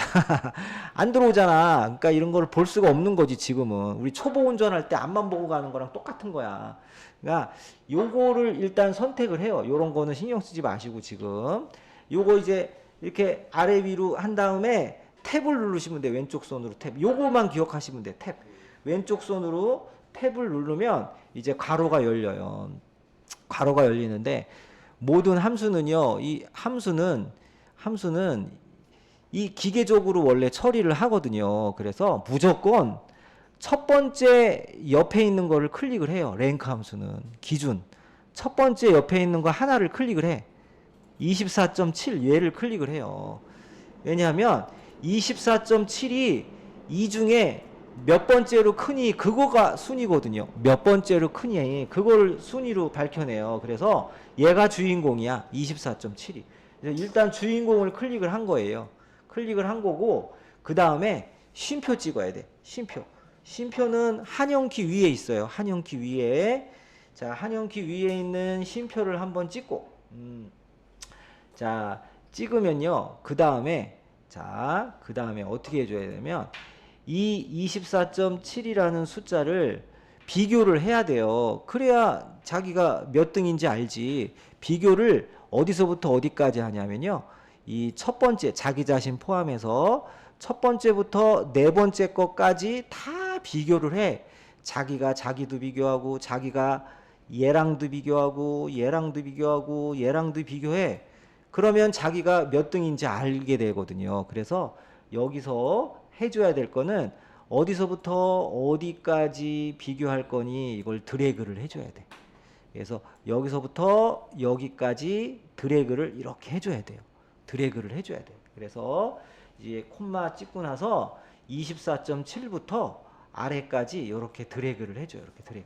안 들어오잖아. 그러니까 이런 걸 볼 수가 없는 거지, 지금은. 우리 초보 운전할 때 앞만 보고 가는 거랑 똑같은 거야. 그러니까 요거를 일단 선택을 해요. 요런 거는 신경 쓰지 마시고 지금. 요거 이제 이렇게 아래 위로 한 다음에 탭을 누르시면 돼. 왼쪽 손으로 탭. 요거만 기억하시면 돼. 탭. 왼쪽 손으로 탭을 누르면 이제 괄호가 열려요. 괄호가 열리는데 모든 함수는요. 이 함수는 이 기계적으로 원래 처리를 하거든요. 그래서 무조건 첫 번째 옆에 있는 거를 클릭을 해요. 랭크 함수는 기준 첫 번째 옆에 있는 거 하나를 클릭을 해. 24.7 얘를 클릭을 해요. 왜냐하면 24.7이 이 중에 몇 번째로 크니 그거가 순위거든요. 몇 번째로 크니 그걸 순위로 밝혀내요. 그래서 얘가 주인공이야. 24.7이. 일단 주인공을 클릭을 한 거예요. 클릭을 한 거고 그 다음에 쉼표 찍어야 돼. 쉼표는 한영키 위에 있어요. 한영키 위에. 자, 한영키 위에 있는 쉼표를 한번 찍고 자, 찍으면요. 그 다음에 어떻게 해줘야 되냐면 이 24.7이라는 숫자를 비교를 해야 돼요. 그래야 자기가 몇 등인지 알지. 비교를 어디서부터 어디까지 하냐면요. 이 첫 번째 자기 자신 포함해서 첫 번째부터 네 번째 것까지 다 비교를 해. 자기가 자기도 비교하고 자기가 얘랑도 비교하고 얘랑도 비교하고 얘랑도 비교해. 그러면 자기가 몇 등인지 알게 되거든요. 그래서 여기서 해줘야 될 거는 어디서부터 어디까지 비교할 거니 이걸 드래그를 해줘야 돼. 그래서 여기서부터 여기까지 드래그를 이렇게 해줘야 돼요. 드래그를 해줘야 돼요. 그래서 이제 콤마 찍고 나서 24.7부터 아래까지 이렇게 드래그를 해줘요. 이렇게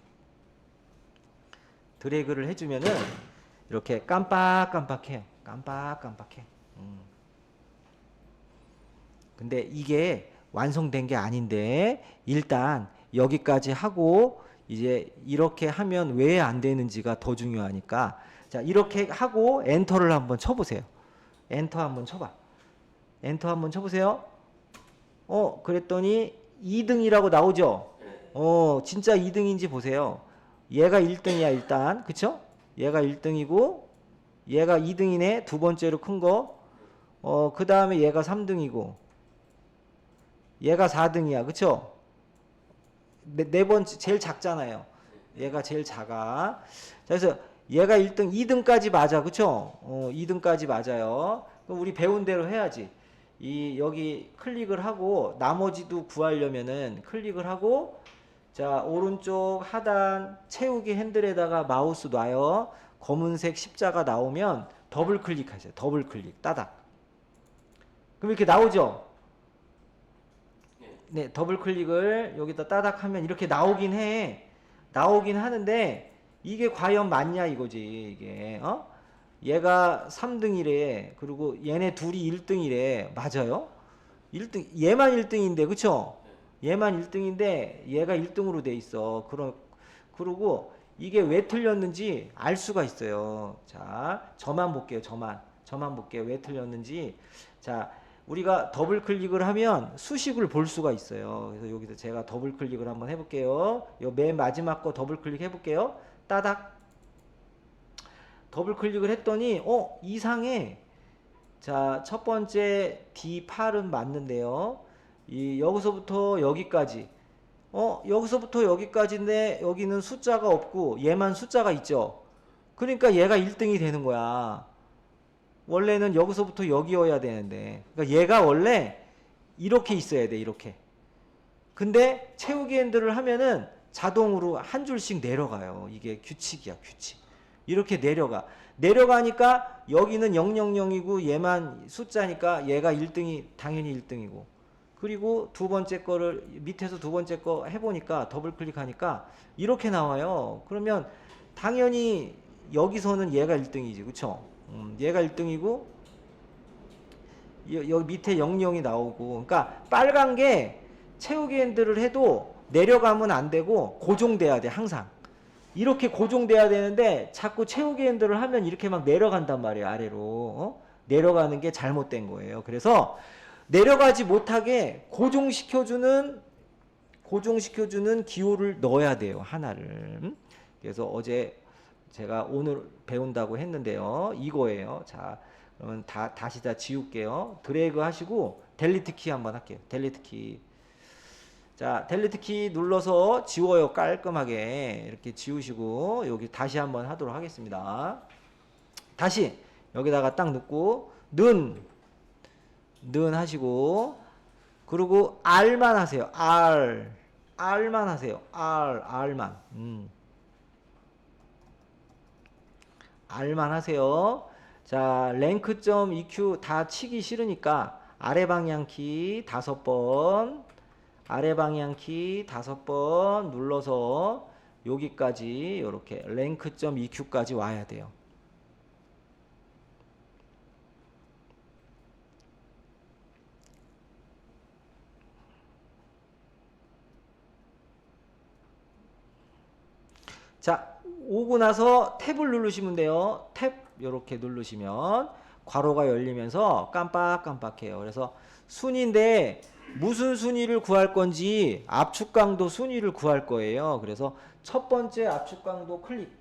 드래그를 해주면은 이렇게 깜빡깜빡해요. 깜빡깜빡해. 근데 이게 완성된 게 아닌데 일단 여기까지 하고 이제 이렇게 하면 왜 안 되는지가 더 중요하니까 자 이렇게 하고 엔터를 한번 쳐보세요. 엔터 한번 쳐봐. 엔터 한번 쳐보세요. 그랬더니 2등이라고 나오죠. 진짜 2등인지 보세요. 얘가 1등이야 일단. 그쵸? 얘가 1등이고 얘가 2등이네. 두 번째로 큰 거. 그 다음에 얘가 3등이고 얘가 4등이야. 그쵸? 네 번째 제일 작잖아요. 얘가 제일 작아. 자, 그래서 얘가 1등, 2등까지 맞아. 그쵸? 2등까지 맞아요. 그럼 우리 배운 대로 해야지. 여기 클릭을 하고 나머지도 구하려면은 클릭을 하고 자, 오른쪽 하단 채우기 핸들에다가 마우스 놔요. 검은색 십자가 나오면 더블 클릭하세요. 더블 클릭. 따닥. 그럼 이렇게 나오죠? 네, 더블 클릭을 여기다 따닥 하면 이렇게 나오긴 해. 나오긴 하는데 이게 과연 맞냐 이거지. 이게 얘가 3등이래. 그리고 얘네 둘이 1등이래. 맞아요? 1등 얘만 1등인데 그쵸? 얘만 1등인데 얘가 1등으로 돼 있어. 그러고 이게 왜 틀렸는지 알 수가 있어요. 자, 저만 볼게요. 저만 볼게요. 왜 틀렸는지. 자, 우리가 더블 클릭을 하면 수식을 볼 수가 있어요. 그래서 여기서 제가 더블 클릭을 한번 해볼게요. 요 맨 마지막 거 더블 클릭 해볼게요. 따닥. 더블 클릭을 했더니 이상해. 자, 첫 번째 D8은 맞는데요. 여기서부터 여기까지. 여기서부터 여기까지인데 여기는 숫자가 없고 얘만 숫자가 있죠. 그러니까 얘가 1등이 되는 거야. 원래는 여기서부터 여기여야 되는데. 그러니까 얘가 원래 이렇게 있어야 돼, 이렇게. 근데 채우기 핸들을 하면은 자동으로 한 줄씩 내려가요. 이게 규칙이야, 규칙. 이렇게 내려가니까 여기는 000이고 얘만 숫자니까 얘가 1등이 당연히 1등이고. 그리고 두 번째 거를 밑에서 두 번째 거 해보니까 더블 클릭하니까 이렇게 나와요. 그러면 당연히 여기서는 얘가 1등이지, 그쵸? 얘가 1등이고 여기 밑에 00이 나오고. 그러니까 빨간 게 채우기 핸들을 해도 내려가면 안 되고 고정돼야 돼, 항상. 이렇게 고정돼야 되는데 자꾸 채우기 핸들을 하면 이렇게 막 내려간단 말이에요, 아래로. 내려가는 게 잘못된 거예요. 그래서 내려가지 못하게 고정시켜주는 기호를 넣어야 돼요, 하나를. 그래서 어제 제가 오늘 배운다고 했는데요, 이거예요. 자, 그러면 다시 다 지울게요. 드래그 하시고 델리트 키 한번 할게요. 델리트 키. 자, 델리트 키 눌러서 지워요. 깔끔하게 이렇게 지우시고 여기 다시 한번 하도록 하겠습니다. 다시 여기다가 딱 넣고 는 하시고, 그리고 R만 하세요. R만 하세요. R만. R만 하세요. 자, 랭크.eq 다 치기 싫으니까 아래 방향 키 5번, 아래 방향 키 5번 눌러서 여기까지 이렇게 랭크.eq까지 와야 돼요. 자, 오고 나서 탭을 누르시면 돼요. 탭 이렇게 누르시면 괄호가 열리면서 깜빡깜빡해요. 그래서 순위인데 무슨 순위를 구할 건지 압축 강도 순위를 구할 거예요. 그래서 첫 번째 압축 강도 클릭.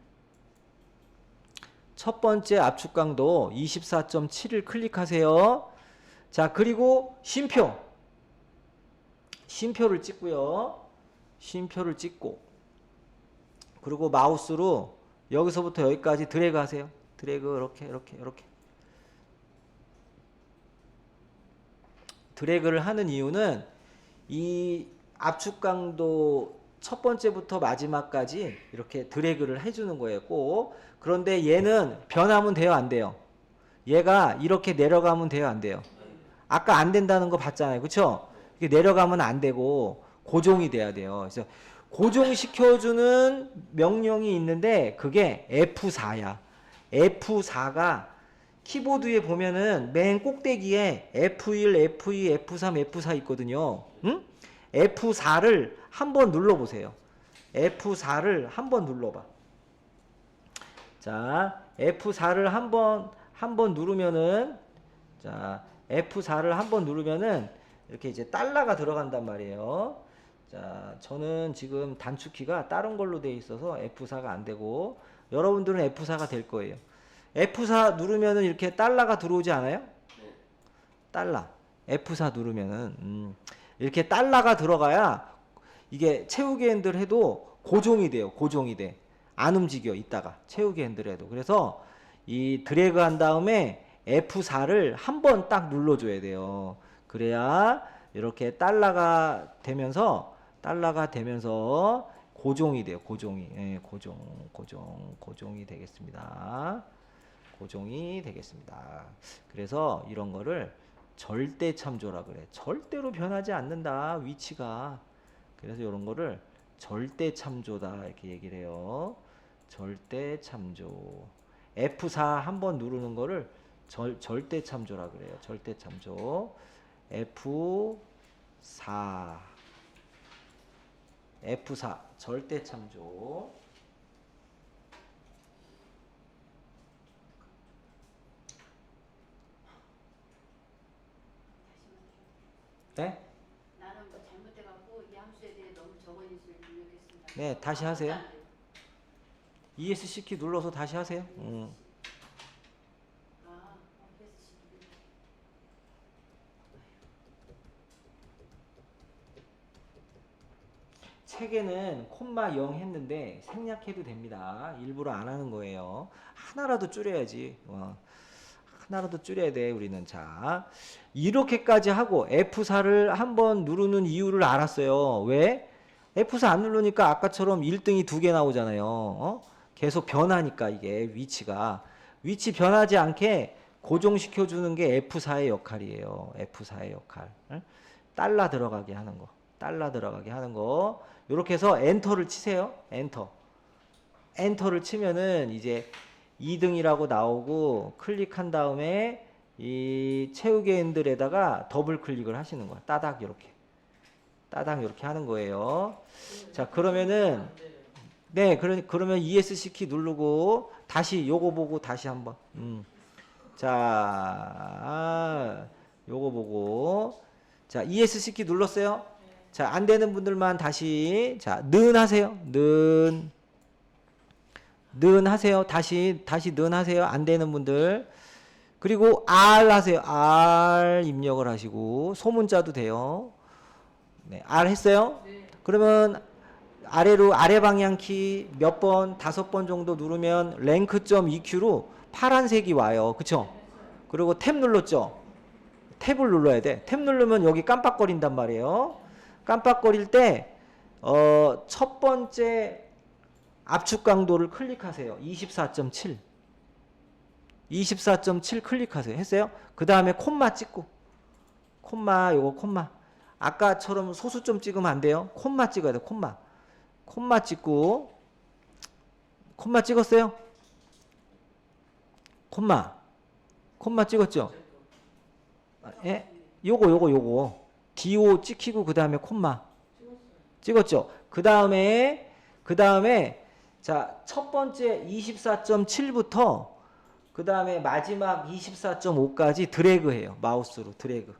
첫 번째 압축 강도 24.7을 클릭하세요. 자, 그리고 쉼표를 찍고요. 쉼표를 찍고, 그리고 마우스로 여기서부터 여기까지 드래그 하세요. 드래그 이렇게 드래그를 하는 이유는 이 압축 강도 첫 번째부터 마지막까지 이렇게 드래그를 해주는 거예요, 꼭. 그런데 얘는 변하면 돼요, 안 돼요? 얘가 이렇게 내려가면 돼요, 안 돼요? 아까 안 된다는 거 봤잖아요, 그쵸? 이렇게 내려가면 안 되고 고정이 돼야 돼요. 그래서 고정시켜주는 명령이 있는데 그게 F4야. F4가 키보드에 보면은 맨 꼭대기에 F1, F2, F3, F4 있거든요. 응? F4를 한번 눌러보세요. F4를 한번 눌러봐. 자, F4를 한번 누르면은, 자, F4를 한번 누르면은 이렇게 이제 달러가 들어간단 말이에요. 자, 저는 지금 단축키가 다른 걸로 돼 있어서 F4가 안 되고, 여러분들은 F4가 될 거예요. F4 누르면은 이렇게 달러가 들어오지 않아요? 달러. F4 누르면은 이렇게 달러가 들어가야 이게 채우기 핸들 해도 고정이 돼요. 고정이 돼. 안 움직여 있다가 채우기 핸들 해도. 그래서 이 드래그 한 다음에 F4를 한번 딱 눌러줘야 돼요. 그래야 이렇게 달러가 되면서 고정이 돼요. 고정이. 예, 고정이 되겠습니다. 고정이 되겠습니다. 그래서 이런 거를 절대 참조라 그래. 절대로 변하지 않는다, 위치가. 그래서 이런 거를 절대 참조다 이렇게 얘기를 해요. 절대 참조. F4 한번 누르는 거를 절대 참조라 그래요. 절대 참조. F4 F4 절대 참조. 네? 나는 뭐 잘못해갖고 이 함수에 대해 너무 적은 인수를 입력했습니다. 네, 다시 하세요. 안 돼요. ESC 키 눌러서 다시 하세요. 아, 그래서 지금 책에는 콤마 0 했는데 생략해도 됩니다. 일부러 안 하는 거예요. 하나라도 줄여야지. 하나라도 줄여야 돼, 우리는. 자, 이렇게까지 하고 F4를 한번 누르는 이유를 알았어요. 왜? F4 안 누르니까 아까처럼 1등이 2개 나오잖아요. 계속 변하니까 이게 위치가. 위치 변하지 않게 고정시켜 주는 게 F4의 역할이에요. F4의 역할. 달러 들어가게 하는 거. 달러 들어가게 하는 거. 이렇게 해서 엔터를 치세요. 엔터. 엔터를 치면은 이제 2등이라고 나오고 클릭한 다음에 이 채우개인들에다가 더블 클릭을 하시는 거야. 따닥 이렇게. 따닥 이렇게 하는 거예요. 자, 그러면은 네, 그러면 ESC 키 누르고 다시 요거 보고 다시 한번. 자, 요거 보고 자, ESC 키 눌렀어요? 자, 안 되는 분들만 다시 자, 는 하세요. 는 하세요. 다시 는 하세요. 안 되는 분들. 그리고 R 하세요. R 입력을 하시고 소문자도 돼요. 네, R 했어요? 네. 그러면 아래로 아래 방향 키 몇 번, 5번 정도 누르면 rank.eq로 파란색이 와요. 그쵸? 그리고 탭 눌렀죠? 탭을 눌러야 돼. 탭 누르면 여기 깜빡거린단 말이에요. 깜빡거릴 때, 첫 번째 압축 강도를 클릭하세요. 24.7. 24.7 클릭하세요. 했어요? 그 다음에 콤마 찍고. 요거 콤마. 아까처럼 소수점 찍으면 안 돼요. 콤마 찍어야 돼. 콤마 찍고. 콤마 찍었어요? 콤마 찍었죠? 예? 요거. DO 찍히고 그 다음에 콤마. 찍었죠? 그 다음에 자, 첫 번째 24.7부터 그 다음에 마지막 24.5까지 드래그 해요. 마우스로 드래그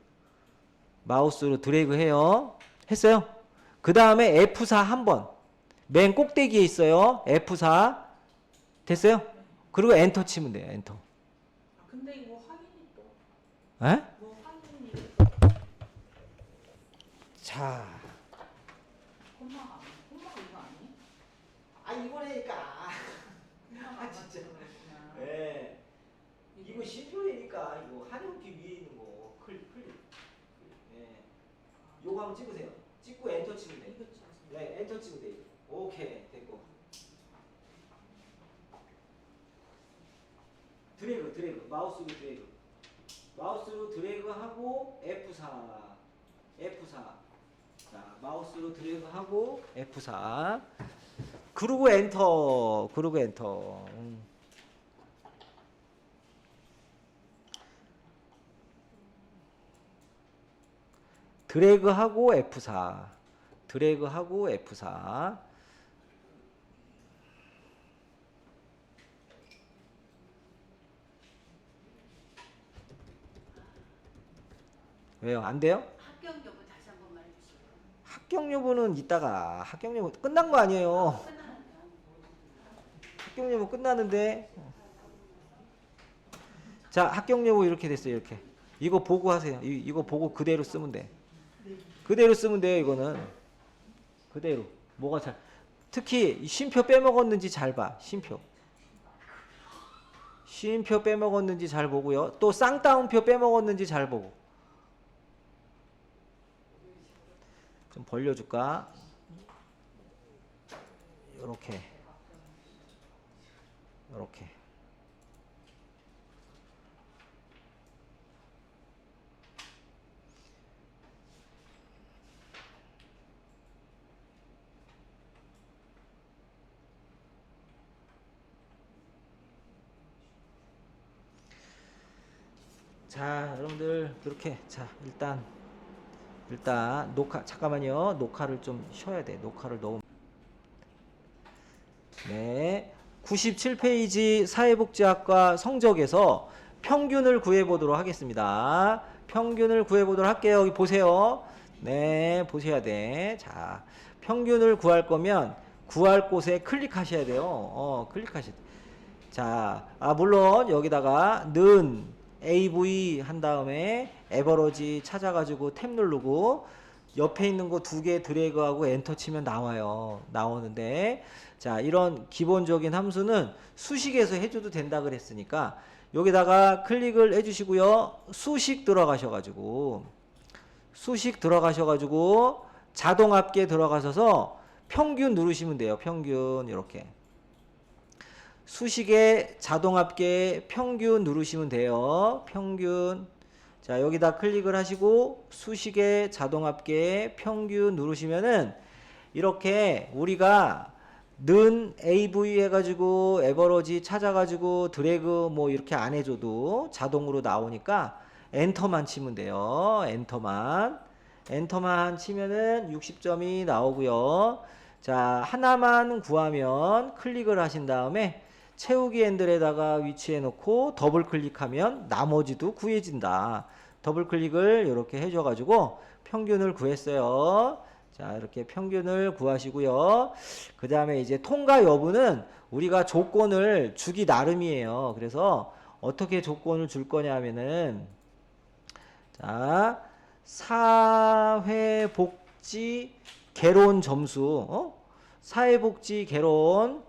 해요. 했어요? 그 다음에 F4 한 번. 맨 꼭대기에 있어요. F4. 됐어요? 그리고 엔터 치면 돼요. 엔터. 아, 근데 이거 확인이 또. 에? 뭐 확인이 자. 콤마가 이거 아니? 아, 이거라니까. 콤마가 진짜. 그렇구나. 네. 이거 심표라니까. 이거 한영키 위에 있는 거. 클릭. 네. 요거 한번 찍으세요. 찍고 엔터 치면 돼. 이거 참. 네, 엔터 치면 돼. 오케이. 됐고. 드래그. 마우스로 드래그하고 F4. 자, 마우스로 드래그하고 F4. 그리고 엔터. 드래그하고 F4. 왜요? 안 돼요? 합격 여부 다시 한 번만 해주세요. 합격 여부는 이따가. 합격 여부 끝난 거 아니에요. 끝나는데요. 합격 여부 끝나는데. 자, 합격 여부 이렇게 됐어요. 이렇게. 이거 보고 하세요. 이거 보고 그대로 쓰면 돼. 그대로 쓰면 돼요. 이거는. 그대로. 뭐가 잘. 특히 이 쉼표 빼먹었는지 잘 봐. 쉼표 빼먹었는지 잘 보고요. 또 쌍따옴표 빼먹었는지 잘 보고. 좀 벌려줄까? 요렇게. 자, 여러분들 그렇게 자, 일단 일단 녹화 잠깐만요. 녹화를 좀 쉬어야 돼. 녹화를 너무 네. 97페이지 사회복지학과 성적에서 평균을 구해 보도록 하겠습니다. 평균을 구해 보도록 할게요. 여기 보세요. 네, 보셔야 돼. 자, 평균을 구할 거면 구할 곳에 클릭하셔야 돼요. 클릭하셔야 돼. 자, 물론 여기다가 는 AV 한 다음에 에버러지 찾아가지고 탭 누르고 옆에 있는 거 두 개 드래그하고 엔터 치면 나와요. 나오는데 자, 이런 기본적인 함수는 수식에서 해줘도 된다 그랬으니까 여기다가 클릭을 해주시고요. 수식 들어가셔가지고 자동 합계 들어가셔서 평균 누르시면 돼요. 평균 이렇게 수식에 자동 합계 평균 누르시면 돼요. 평균. 자, 여기다 클릭을 하시고 수식에 자동 합계 평균 누르시면은 이렇게 우리가 는 AV 해가지고 에버러지 찾아가지고 드래그 뭐 이렇게 안 해줘도 자동으로 나오니까 엔터만 치면 돼요. 엔터만 치면은 60점이 나오고요. 자, 하나만 구하면 클릭을 하신 다음에 채우기 핸들에다가 위치해 놓고 더블 클릭하면 나머지도 구해진다. 더블 클릭을 이렇게 해줘 가지고 평균을 구했어요. 자, 이렇게 평균을 구하시고요. 그 다음에 이제 통과 여부는 우리가 조건을 주기 나름이에요. 그래서 어떻게 조건을 줄 거냐면은 자, 사회복지 개론 점수, 사회복지 개론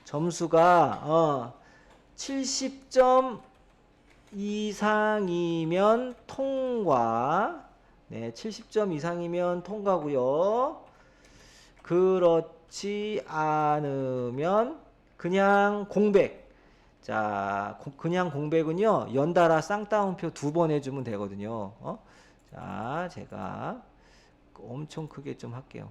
점수가 70점 이상이면 통과. 네, 70점 이상이면 통과고요. 그렇지 않으면 그냥 공백. 자, 그냥 공백은요. 연달아 쌍따옴표 2번 해주면 되거든요. 자, 제가 엄청 크게 좀 할게요.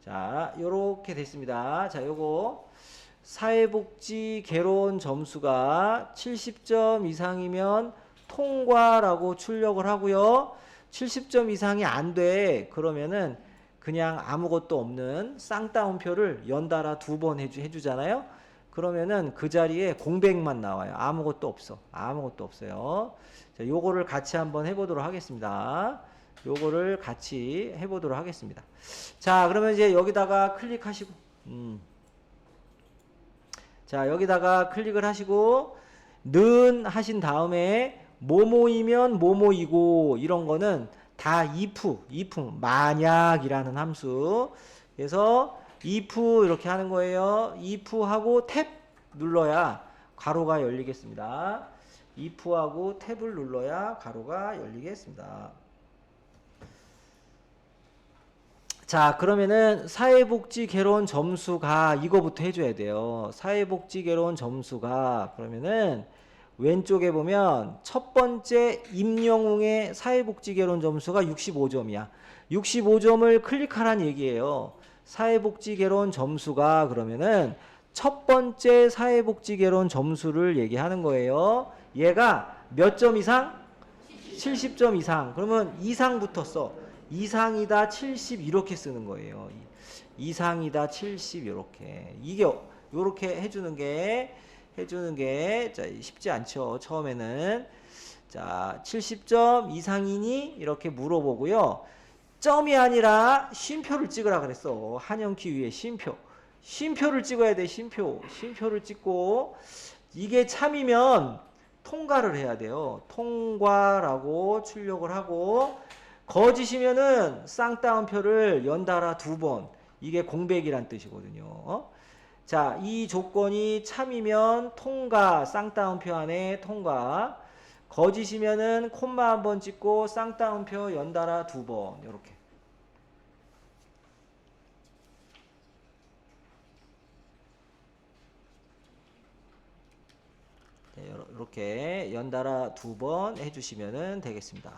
자, 요렇게 됐습니다. 자, 요거 사회복지 개론 점수가 70점 이상이면 통과라고 출력을 하고요. 70점 이상이 안 돼. 그러면은 그냥 아무것도 없는 쌍따옴표를 연달아 2번 해주잖아요. 그러면은 그 자리에 공백만 나와요. 아무것도 없어. 아무것도 없어요. 자, 요거를 같이 한번 해보도록 하겠습니다. 요거를 같이 해보도록 하겠습니다. 자, 그러면 이제 여기다가 클릭하시고, 자, 여기다가 클릭을 하시고, 는 하신 다음에, 뭐뭐이면 뭐뭐이고, 이런 거는 다 if, 만약이라는 함수. 그래서, if 이렇게 하는 거예요. if 하고 탭 눌러야 가로가 열리겠습니다. if 하고 탭을 눌러야 가로가 열리겠습니다. 자, 그러면은 사회복지 개론 점수가 이거부터 해줘야 돼요. 사회복지 개론 점수가 그러면은 왼쪽에 보면 첫 번째 임영웅의 사회복지 개론 점수가 65점이야. 65점을 클릭하란 얘기예요. 사회복지 개론 점수가 그러면은 첫 번째 사회복지 개론 점수를 얘기하는 거예요. 얘가 몇 점 이상? 70점 이상. 그러면 이상부터 써. 이상이다 70 이렇게 쓰는 거예요. 이상이다 70 이렇게. 이게 요렇게 해주는 게 자, 쉽지 않죠. 처음에는. 자, 70점 이상이니 이렇게 물어보고요. 점이 아니라 쉼표를 찍으라 그랬어. 한영키 위에 쉼표를 찍어야 돼. 쉼표를 찍고 이게 참이면 통과를 해야 돼요. 통과라고 출력을 하고 거짓이면은 쌍따옴표를 연달아 2번. 이게 공백이란 뜻이거든요. 자, 이 조건이 참이면 통과, 쌍따옴표 안에 통과. 거짓이면은 콤마 한번 찍고 쌍따옴표 연달아 2번. 요렇게. 이렇게 연달아 2번 해주시면 되겠습니다.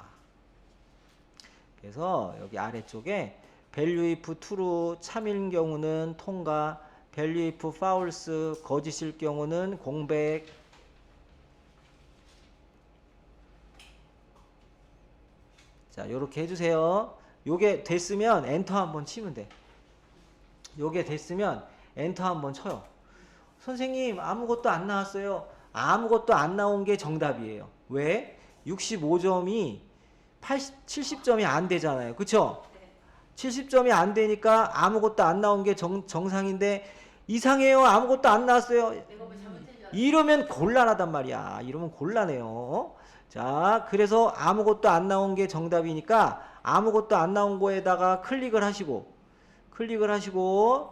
그래서 여기 아래쪽에 value if true 참일 경우는 통과, value if false 거짓일 경우는 공백. 자, 요렇게 해주세요. 요게 됐으면 엔터 한번 치면 돼. 요게 됐으면 엔터 한번 쳐요. 선생님 아무것도 안 나왔어요. 아무것도 안 나온 게 정답이에요. 왜? 65점이 70점이 안 되잖아요. 그쵸? 70점이 안 되니까 아무것도 안 나온 게 정상인데 이상해요. 아무것도 안 나왔어요. 내가 뭐 잘못한 줄 알아. 이러면 곤란하단 말이야. 이러면 곤란해요. 자, 그래서 아무것도 안 나온 게 정답이니까 아무것도 안 나온 거에다가 클릭을 하시고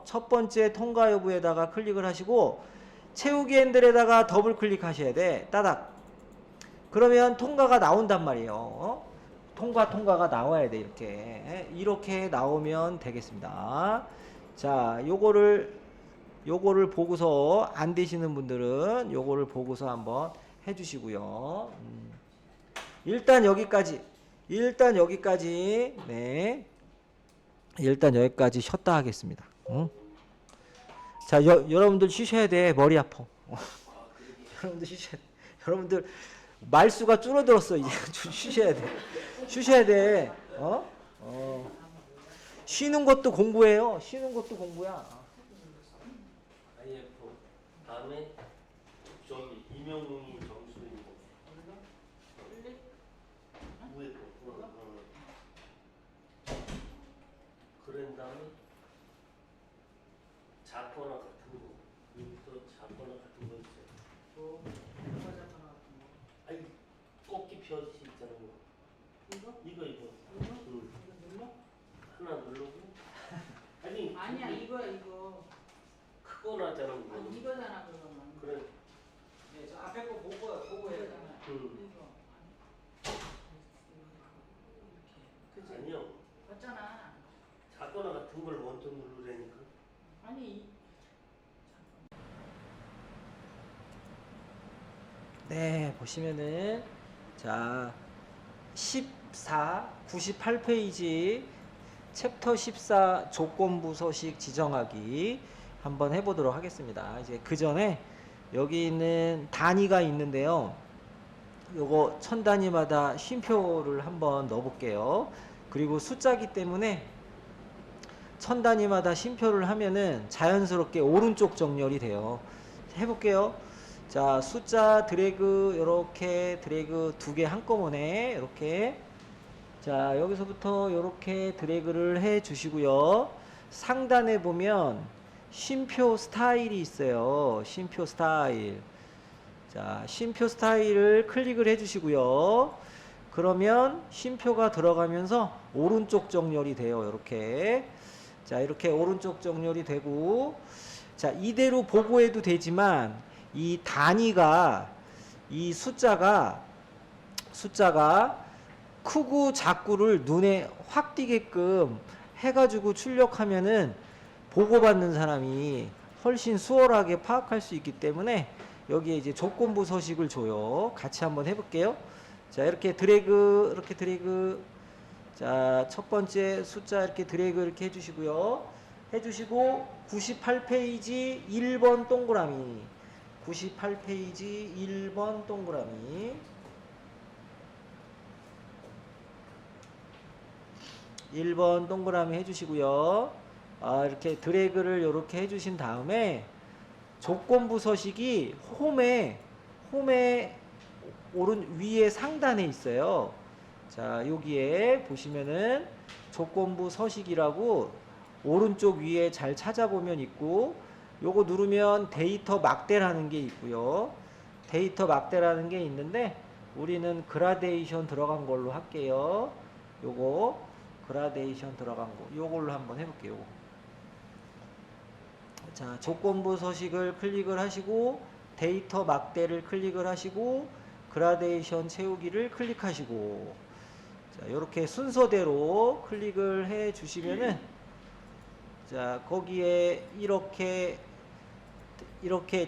첫 번째 통과 여부에다가 클릭을 하시고 채우기 핸들에다가 더블 클릭하셔야 돼. 따닥. 그러면 통과가 나온단 말이에요. 통과가 나와야 돼. 이렇게 나오면 되겠습니다. 자, 요거를 보고서 안 되시는 분들은 요거를 보고서 한번 해주시고요. 일단 여기까지. 네. 일단 여기까지 쉬었다 하겠습니다. 응? 자, 여러분들 쉬셔야 돼. 머리 아파. 여러분들 쉬셔야 돼. 여러분들 말수가 줄어들었어. 이제 쉬셔야 돼. 쉬는 것도 공부예요. 쉬는 것도 공부야. IF 다음에 저기 이명웅이 점수인 거 위에 거. 그런 다음에 자포나 같은 거 여기서 자포나 같은 거 있어요. 아니 꽃게 펴지 있잖아요. 이거 눌러? 하나 누르고 아니 아니야 이거. 크거나 자는 거. 아니 이거잖아 그러면. 그래. 네, 저 앞에 거 보고 해야 돼. 그지? 아니요. 맞잖아. 자거나 같은 걸 먼저 누르라니까. 아니 네, 보시면은 자 98페이지 챕터 14 조건부 서식 지정하기 한번 해보도록 하겠습니다. 이제 그 전에 여기 있는 단위가 있는데요. 요거 천 단위마다 쉼표를 한번 넣어 볼게요. 그리고 숫자기 때문에 천 단위마다 쉼표를 하면은 자연스럽게 오른쪽 정렬이 돼요. 해볼게요. 자, 숫자 드래그 이렇게 드래그 두 개 한꺼번에 이렇게. 자, 여기서부터 이렇게 드래그를 해 주시고요. 상단에 보면 쉼표 스타일이 있어요. 쉼표 스타일. 자, 쉼표 스타일을 클릭을 해 주시고요. 그러면 쉼표가 들어가면서 오른쪽 정렬이 돼요. 이렇게. 자, 이렇게 오른쪽 정렬이 되고, 자, 이대로 보고해도 되지만 이 단위가 이 숫자가 크고 작고를 눈에 확 띄게끔 해가지고 출력하면은 보고받는 사람이 훨씬 수월하게 파악할 수 있기 때문에 여기에 이제 조건부 서식을 줘요. 같이 한번 해볼게요. 자, 이렇게 드래그. 자, 첫 번째 숫자 이렇게 드래그 이렇게 해주시고요. 해주시고 98페이지 1번 동그라미. 98페이지 1번 동그라미. 1번 동그라미 해주시고요. 이렇게 드래그를 이렇게 해주신 다음에 조건부 서식이 홈에 오른 위에 상단에 있어요. 자, 여기에 보시면은 조건부 서식이라고 오른쪽 위에 잘 찾아보면 있고, 요거 누르면 데이터 막대라는 게 있고요. 데이터 막대라는 게 있는데 우리는 그라데이션 들어간 걸로 할게요. 요거 그라데이션 들어간 거 요걸로 한번 해볼게요. 자, 조건부 서식을 클릭을 하시고 데이터 막대를 클릭을 하시고 그라데이션 채우기를 클릭하시고, 자, 이렇게 순서대로 클릭을 해 주시면은 자, 거기에 이렇게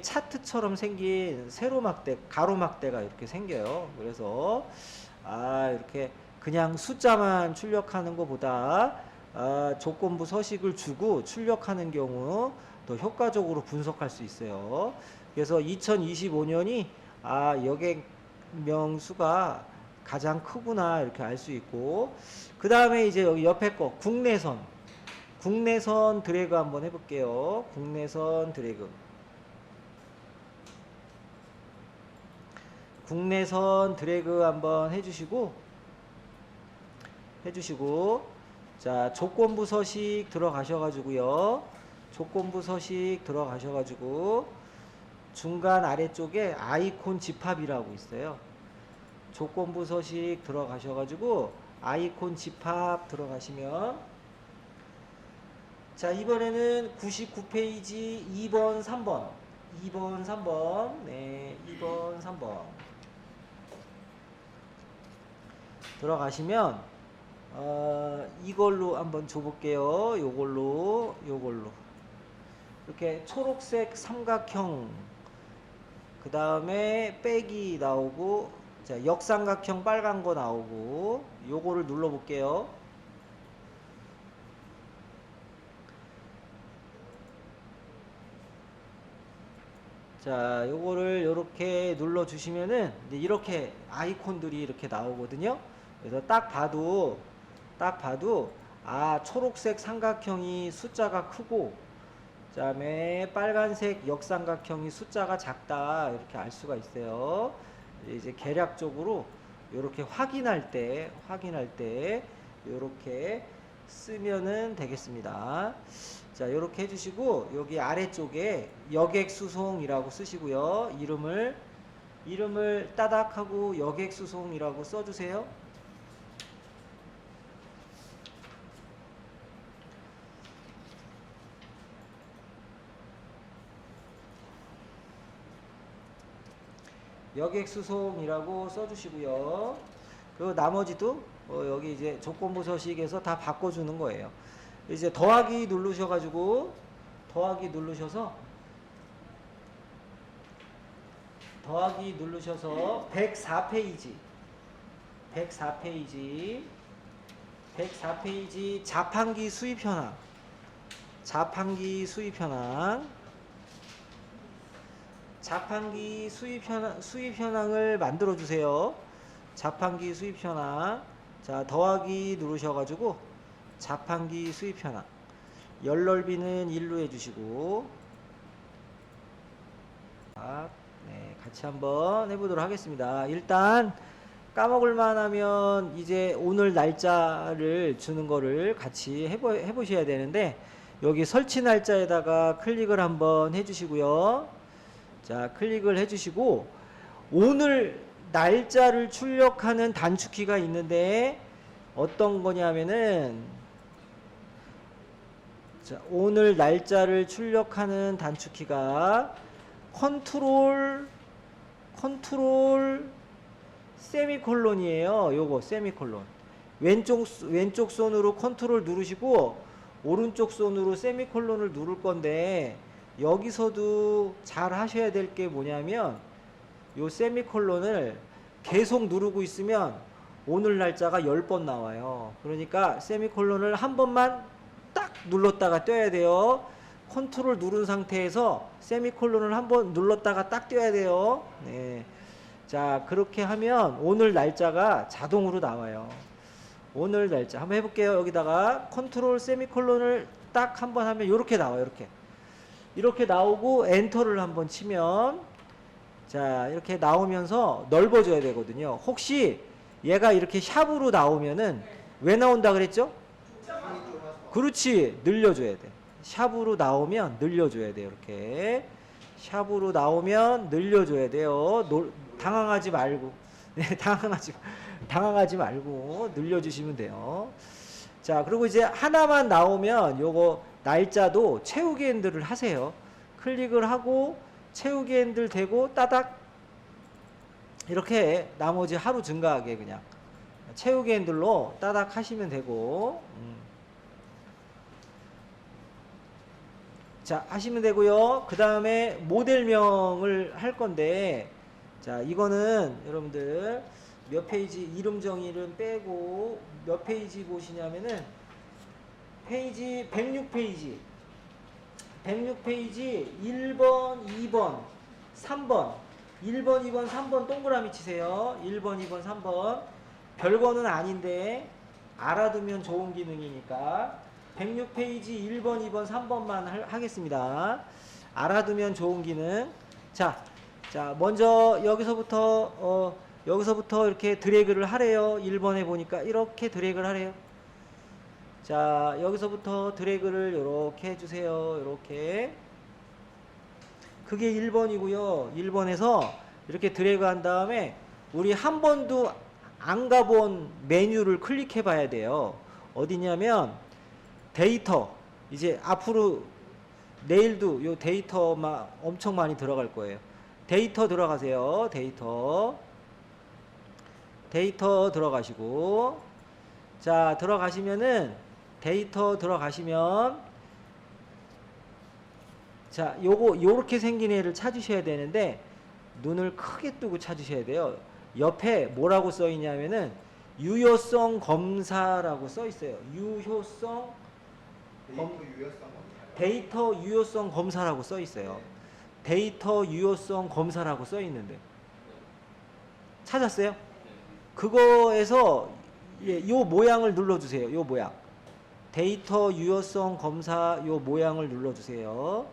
차트처럼 생긴 세로 막대, 가로 막대가 이렇게 생겨요. 그래서 이렇게 그냥 숫자만 출력하는 것보다 조건부 서식을 주고 출력하는 경우 더 효과적으로 분석할 수 있어요. 그래서 2025년이 여객명 수가 가장 크구나 이렇게 알 수 있고, 그 다음에 이제 여기 옆에 거 국내선 드래그 한번 해볼게요. 국내선 드래그. 국내선 드래그 한번 해주시고, 자, 조건부 서식 들어가셔가지고요. 조건부 서식 들어가셔가지고, 중간 아래쪽에 아이콘 집합이라고 있어요. 조건부 서식 들어가셔가지고, 아이콘 집합 들어가시면, 자, 이번에는 99페이지 2번, 3번. 2번, 3번. 네, 2번, 3번. 들어가시면 이걸로 한번 줘볼게요. 요걸로 이렇게 초록색 삼각형, 그 다음에 빼기 나오고, 자, 역삼각형 빨간 거 나오고, 요거를 눌러볼게요. 자, 요거를 요렇게 눌러 주시면은 이렇게 아이콘들이 이렇게 나오거든요. 그래서 딱 봐도 아, 초록색 삼각형이 숫자가 크고, 그다음에 빨간색 역삼각형이 숫자가 작다 이렇게 알 수가 있어요. 이제 계략적으로 이렇게 확인할 때 이렇게 쓰면은 되겠습니다. 자, 이렇게 해주시고, 여기 아래쪽에 여객수송이라고 쓰시고요. 이름을 따닥 하고 여객수송이라고 써주세요. 여객수송이라고 써주시고요. 그 나머지도 여기 이제 조건부 서식에서 다 바꿔주는 거예요. 이제 더하기 누르셔가지고, 더하기 누르셔서 104페이지 자판기 수입 현황. 자판기 수입 현황을 만들어 주세요. 자판기 수입 현황. 자, 더하기 누르셔가지고 자판기 수입 현황. 열 넓이는 1로 해주시고, 네, 같이 한번 해보도록 하겠습니다. 일단 까먹을만 하면 이제 오늘 날짜를 주는 거를 같이 해보셔야 되는데, 여기 설치 날짜에다가 클릭을 한번 해주시고요. 자, 클릭을 해주시고, 오늘 날짜를 출력하는 단축키가 있는데 어떤 거냐면은, 자, 오늘 날짜를 출력하는 단축키가 컨트롤 세미콜론이에요. 요거 세미콜론. 왼쪽 손으로 컨트롤 누르시고 오른쪽 손으로 세미콜론을 누를 건데, 여기서도 잘 하셔야 될 게 뭐냐면, 요 세미콜론을 계속 누르고 있으면 오늘 날짜가 10번 나와요. 그러니까 세미콜론을 한 번만 딱 눌렀다가 떼야 돼요. 컨트롤 누른 상태에서 세미콜론을 한번 눌렀다가 딱 떼야 돼요. 네. 자, 그렇게 하면 오늘 날짜가 자동으로 나와요. 오늘 날짜 한번 해볼게요. 여기다가 컨트롤 세미콜론을 딱 한번 하면 이렇게 나와요. 이렇게 나오고 엔터를 한번 치면, 자, 이렇게 나오면서 넓어져야 되거든요. 혹시 얘가 이렇게 샵으로 나오면은 왜 나온다 그랬죠? 그렇지, 늘려줘야 돼. 샵으로 나오면 늘려줘야 돼요. 이렇게 샵으로 나오면 늘려줘야 돼요. 당황하지 말고, 네, 당황하지 말고 늘려주시면 돼요. 자, 그리고 이제 하나만 나오면 요거 날짜도 채우기 핸들을 하세요. 클릭을 하고 채우기 핸들 대고 따닥, 이렇게 나머지 하루 증가하게 그냥 채우기 핸들로 따닥 하시면 되고, 자, 하시면 되고요. 그 다음에 모델명을 할 건데, 자, 이거는 여러분들 몇 페이지, 이름 정의를 빼고 몇 페이지 보시냐면은 페이지 106페이지 1번, 2번, 3번 1번, 2번, 3번 동그라미 치세요. 1번, 2번, 3번 별거는 아닌데 알아두면 좋은 기능이니까 106페이지 1번, 2번, 3번만 하겠습니다. 알아두면 좋은 기능. 자, 먼저 여기서부터 이렇게 드래그를 하래요. 1번에 보니까 이렇게 드래그를 하래요. 자, 여기서부터 드래그를 이렇게 해주세요. 이렇게. 그게 1번이고요. 1번에서 이렇게 드래그 한 다음에 우리 한 번도 안 가본 메뉴를 클릭해 봐야 돼요. 어디냐면 데이터. 이제 앞으로 내일도 요 데이터만 엄청 많이 들어갈 거예요. 데이터 들어가세요. 데이터 들어가시고, 자, 들어가시면은 데이터 들어가시면, 자, 요렇게 생긴 애를 찾으셔야 되는데 눈을 크게 뜨고 찾으셔야 돼요. 옆에 뭐라고 써 있냐면은 유효성 검사라고 써 있어요. 데이터 유효성 검사라고 써 있어요. 데이터 유효성 검사라고 써 있는데 찾았어요? 그거에서 요 모양을 눌러주세요. 요 모양. 데이터 유효성 검사 요 모양을 눌러주세요.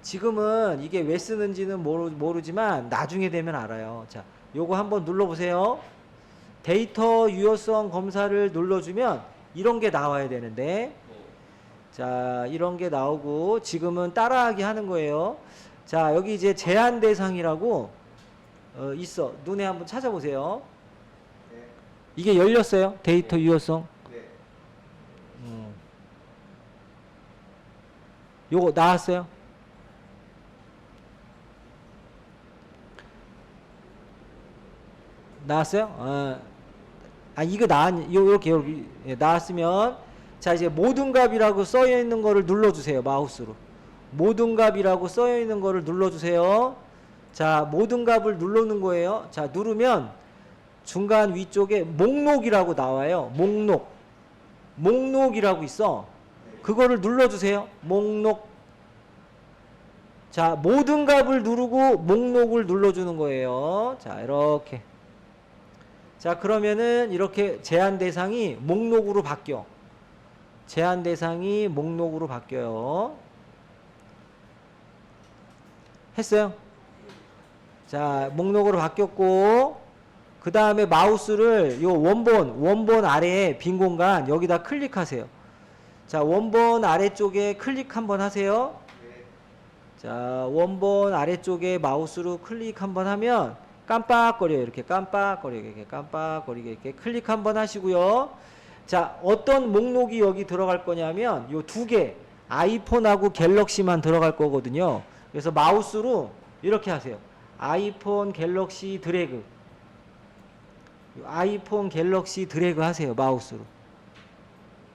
지금은 이게 왜 쓰는지는 모르지만 나중에 되면 알아요. 자, 요거 한번 눌러보세요. 데이터 유효성 검사를 눌러주면 이런 게 나와야 되는데, 자, 이런 게 나오고 지금은 따라하기 하는 거예요. 자, 여기 이제 제한 대상이라고 있어. 눈에 한번 찾아보세요. 이게 열렸어요. 데이터 유효성. 요거 나왔어요. 나왔어요? 이거 요렇게 나왔으면, 자, 이제 모든 값이라고 써 있는 거를 눌러주세요. 마우스로. 모든 값이라고 써 있는 거를 눌러주세요. 자, 모든 값을 누르는 거예요. 자, 누르면 중간 위쪽에 목록이라고 나와요. 목록이라고 있어. 그거를 눌러주세요. 목록. 자, 모든 값을 누르고 목록을 눌러주는 거예요. 자, 이렇게. 자, 그러면은 이렇게 제한 대상이 목록으로 바뀌어. 제한 대상이 목록으로 바뀌어요. 했어요? 자, 목록으로 바뀌었고, 그 다음에 마우스를 요 원본 아래에 빈 공간 여기다 클릭하세요. 자, 원본 아래쪽에 클릭 한번 하세요. 자, 원본 아래쪽에 마우스로 클릭 한번 하면 깜빡거려요. 이렇게 깜빡거리게 이렇게 클릭 한번 하시고요. 자, 어떤 목록이 여기 들어갈 거냐면 요 두 개, 아이폰하고 갤럭시만 들어갈 거거든요. 그래서 마우스로 이렇게 하세요. 아이폰 갤럭시 드래그. 아이폰 갤럭시 드래그 하세요.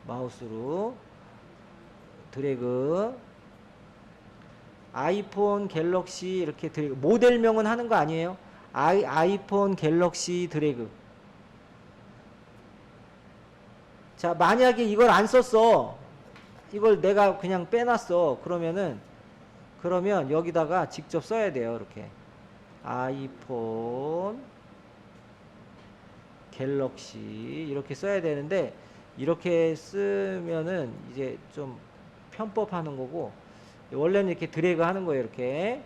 마우스로 드래그. 아이폰 갤럭시 이렇게 드래그. 모델명은 하는 거 아니에요. 아이폰 갤럭시 드래그. 자, 만약에 이걸 안 썼어. 이걸 내가 그냥 빼놨어. 그러면 여기다가 직접 써야 돼요. 이렇게. 아이폰 갤럭시 이렇게 써야 되는데, 이렇게 쓰면은 이제 좀 편법하는 거고, 원래는 이렇게 드래그 하는 거예요. 이렇게.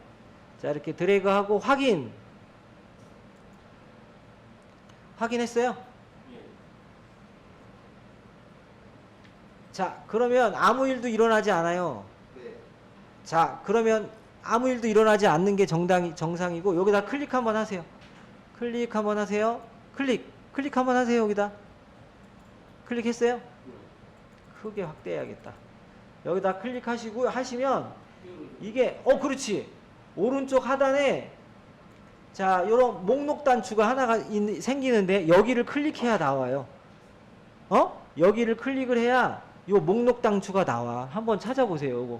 자, 이렇게 드래그 하고 확인했어요? 자, 그러면 아무 일도 일어나지 않아요. 자, 그러면 아무 일도 일어나지 않는 게 정상이고, 여기다 클릭 한번 하세요. 클릭 한번 하세요. 클릭 한번 하세요. 여기다. 클릭했어요? 크게 확대해야겠다. 여기다 클릭하시고 하시면 이게 그렇지. 오른쪽 하단에 자, 요런 목록 단추가 하나가 생기는데 여기를 클릭해야 나와요. 여기를 클릭을 해야 요 목록 단추가 나와. 한번 찾아보세요. 요거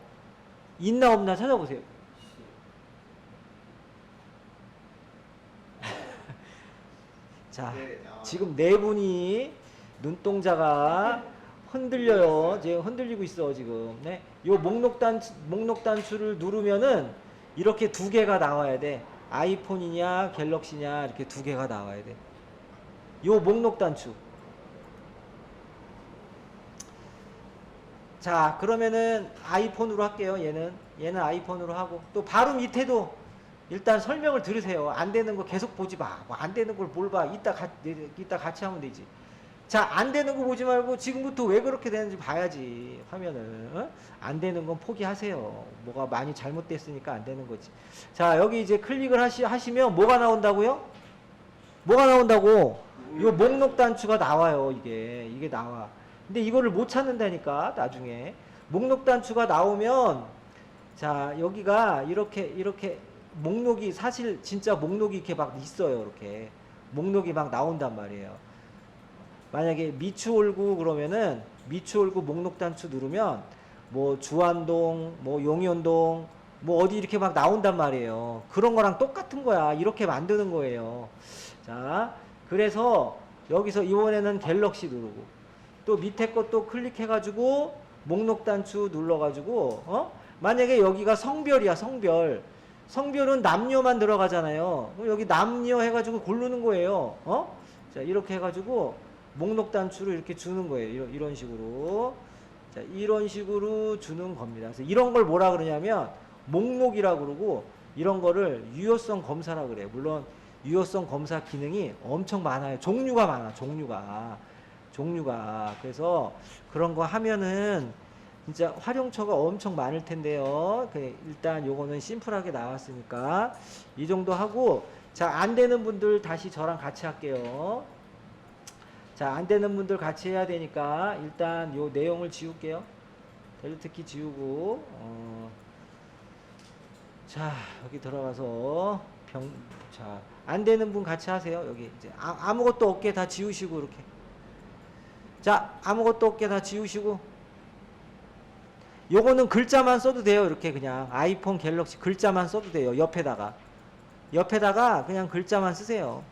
있나 없나 찾아보세요. 자, 지금 네 분이 눈동자가 흔들려요. 지금 흔들리고 있어 지금. 네, 요 목록 단추를 누르면은 이렇게 두 개가 나와야 돼. 아이폰이냐 갤럭시냐 이렇게 두 개가 나와야 돼. 요 목록 단추. 자, 그러면은 아이폰으로 할게요. 얘는 아이폰으로 하고, 또 바로 밑에도 일단 설명을 들으세요. 안 되는 거 계속 보지 마. 뭐 안 되는 걸 뭘 봐. 이따 같이 하면 되지. 자, 안 되는 거 보지 말고 지금부터 왜 그렇게 되는지 봐야지. 화면을. 어? 안 되는 건 포기하세요. 뭐가 많이 잘못됐으니까 안 되는 거지. 자, 여기 이제 클릭을 하시면 뭐가 나온다고요? 뭐가 나온다고? 요 목록 단추가 나와요. 이게 나와. 근데 이거를 못 찾는다니까 나중에. 목록 단추가 나오면, 자, 여기가 이렇게 목록이, 사실 진짜 목록이 이렇게 막 있어요. 이렇게 목록이 막 나온단 말이에요. 만약에 미추홀구 그러면은 미추홀구 목록 단추 누르면 뭐 주안동, 뭐 용현동, 뭐 어디 이렇게 막 나온단 말이에요. 그런 거랑 똑같은 거야. 이렇게 만드는 거예요. 자, 그래서 여기서 이번에는 갤럭시 누르고, 또 밑에 것도 클릭해가지고 목록 단추 눌러가지고, 만약에 여기가 성별이야. 성별은 남녀만 들어가잖아요. 그럼 여기 남녀 해가지고 고르는 거예요. 자, 이렇게 해가지고 목록 단추를 이렇게 주는 거예요. 이런 식으로. 자, 이런 식으로 주는 겁니다. 그래서 이런 걸 뭐라 그러냐면 목록이라고 그러고, 이런 거를 유효성 검사라 그래요. 물론 유효성 검사 기능이 엄청 많아요. 종류가 많아. 종류가. 그래서 그런 거 하면은 진짜 활용처가 엄청 많을 텐데요. 일단 요거는 심플하게 나왔으니까 이 정도 하고, 자, 안 되는 분들 다시 저랑 같이 할게요. 자, 안 되는 분들 같이 해야 되니까 일단 요 내용을 지울게요. 델트 키 지우고, 자, 여기 들어가서 자, 안 되는 분 같이 하세요. 여기 이제 아무것도 없게 다 지우시고, 이렇게. 자, 아무것도 없게 다 지우시고, 요거는 글자만 써도 돼요. 이렇게 그냥 아이폰 갤럭시 글자만 써도 돼요. 옆에다가 그냥 글자만 쓰세요.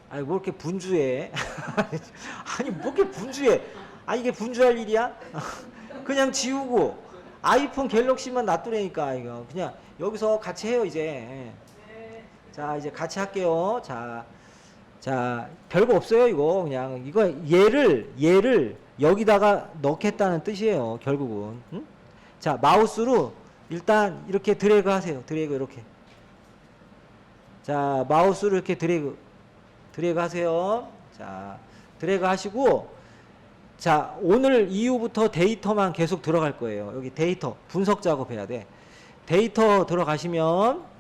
아니, 뭐 이렇게 분주해. 아니, 뭐 이렇게 분주해. 아, 이게 분주할 일이야? 그냥 지우고 아이폰 갤럭시만 놔두라니까. 이거 그냥 여기서 같이 해요. 이제. 자, 이제 같이 할게요. 자, 별거 없어요. 이거 그냥 얘를 여기다가 넣겠다는 뜻이에요. 결국은. 응? 자, 마우스로 일단 이렇게 드래그 하세요. 드래그 이렇게. 자, 마우스로 이렇게 드래그 하세요. 자, 드래그 하시고, 자, 오늘 이후부터 데이터만 계속 들어갈 거예요. 여기 데이터 분석 작업해야 돼. 데이터 들어가시면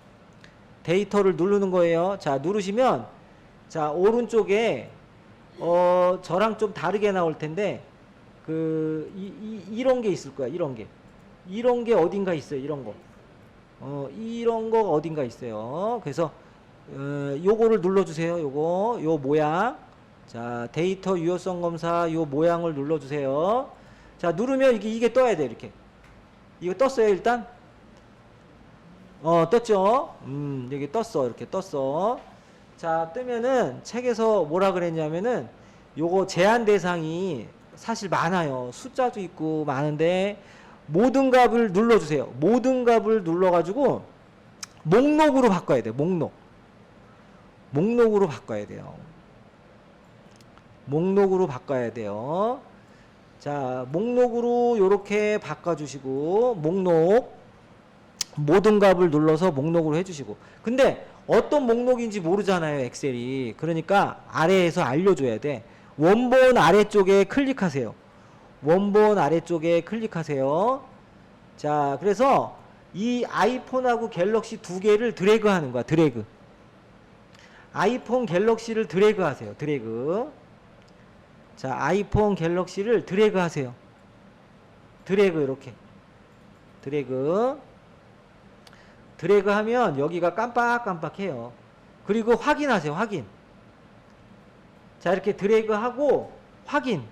데이터를 누르는 거예요. 자, 누르시면, 자, 오른쪽에 저랑 좀 다르게 나올 텐데, 이런 게 있을 거야. 이런 게 어딘가 있어요. 이런 거. 이런 거 어딘가 있어요. 그래서 요거를 눌러주세요. 요 모양. 자, 데이터 유효성 검사 요 모양을 눌러주세요. 자, 누르면 이게 떠야 돼. 이렇게. 이거 떴어요. 일단. 떴죠. 여기 떴어. 이렇게 떴어. 자, 뜨면은 책에서 뭐라 그랬냐면은 요거 제한 대상이 사실 많아요. 숫자도 있고 많은데, 모든 값을 눌러주세요. 모든 값을 눌러가지고 목록으로 바꿔야 돼요. 목록으로 바꿔야 돼요. 목록으로 바꿔야 돼요. 자, 목록으로 요렇게 바꿔주시고, 모든 값을 눌러서 목록으로 해주시고. 근데 어떤 목록인지 모르잖아요, 엑셀이. 그러니까 아래에서 알려줘야 돼. 원본 아래쪽에 클릭하세요. 자, 그래서 이 아이폰하고 갤럭시 두 개를 드래그 하는 거야. 드래그. 아이폰 갤럭시를 드래그 하세요. 자, 아이폰 갤럭시를 드래그 하세요. 이렇게. 드래그 하면 여기가 깜빡깜빡해요. 그리고 확인하세요. 확인. 자, 이렇게 드래그 하고 확인.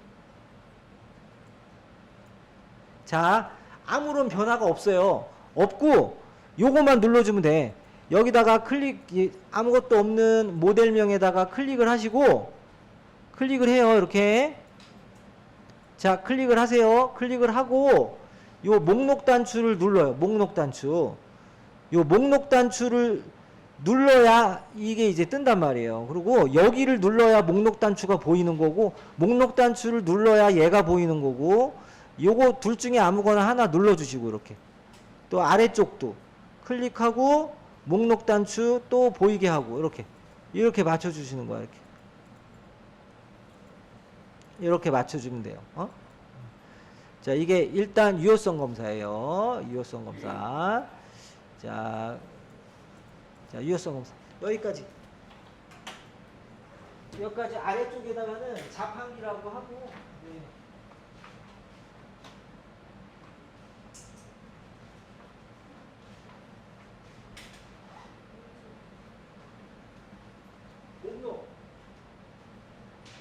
자, 아무런 변화가 없어요. 없고 요거만 눌러주면 돼. 여기다가 아무것도 없는 모델명에다가 클릭을 하시고, 클릭을 해요. 이렇게. 자, 클릭을 하세요. 클릭을 하고 요 목록 단추를 눌러요. 목록 단추. 요 목록 단추를 눌러야 이게 이제 뜬단 말이에요. 그리고 여기를 눌러야 목록 단추가 보이는 거고, 목록 단추를 눌러야 얘가 보이는 거고, 요거 둘 중에 아무거나 하나 눌러주시고, 이렇게. 또 아래쪽도 클릭하고, 목록 단추 또 보이게 하고, 이렇게 맞춰주시는 거야, 이렇게. 이렇게 맞춰주면 돼요. 자, 이게 일단 유효성 검사예요. 유효성 검사. 자, 유효성 검사. 여기까지. 여기까지 아래쪽에다가는 자판기라고 하고, 네.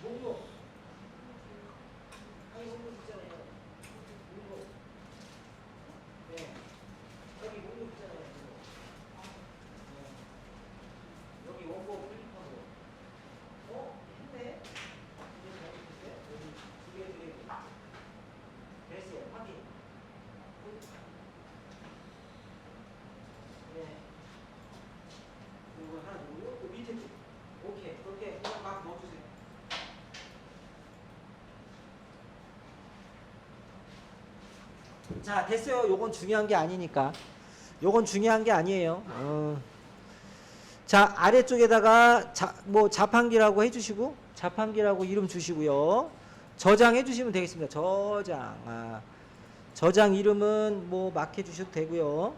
목록. 아니, 목록 있잖아요. 목록. 네. 여기 목록 있잖아요. 네. 여기 원고 클릭하고. 했네? 이제 잘못했어요? 여기 두개 드리고. 됐어요. 확인. 네. 그리고 하나 누르고, 그 밑에 쪽. 오케이. 그렇게 그냥 막 넣어주세요. 자, 됐어요. 요건 중요한 게 아니니까. 요건 중요한 게 아니에요. 자, 아래쪽에다가 자판기라고 해주시고, 자판기라고 이름 주시고요. 저장해 주시면 되겠습니다. 저장. 저장 이름은 막 해주셔도 되고요.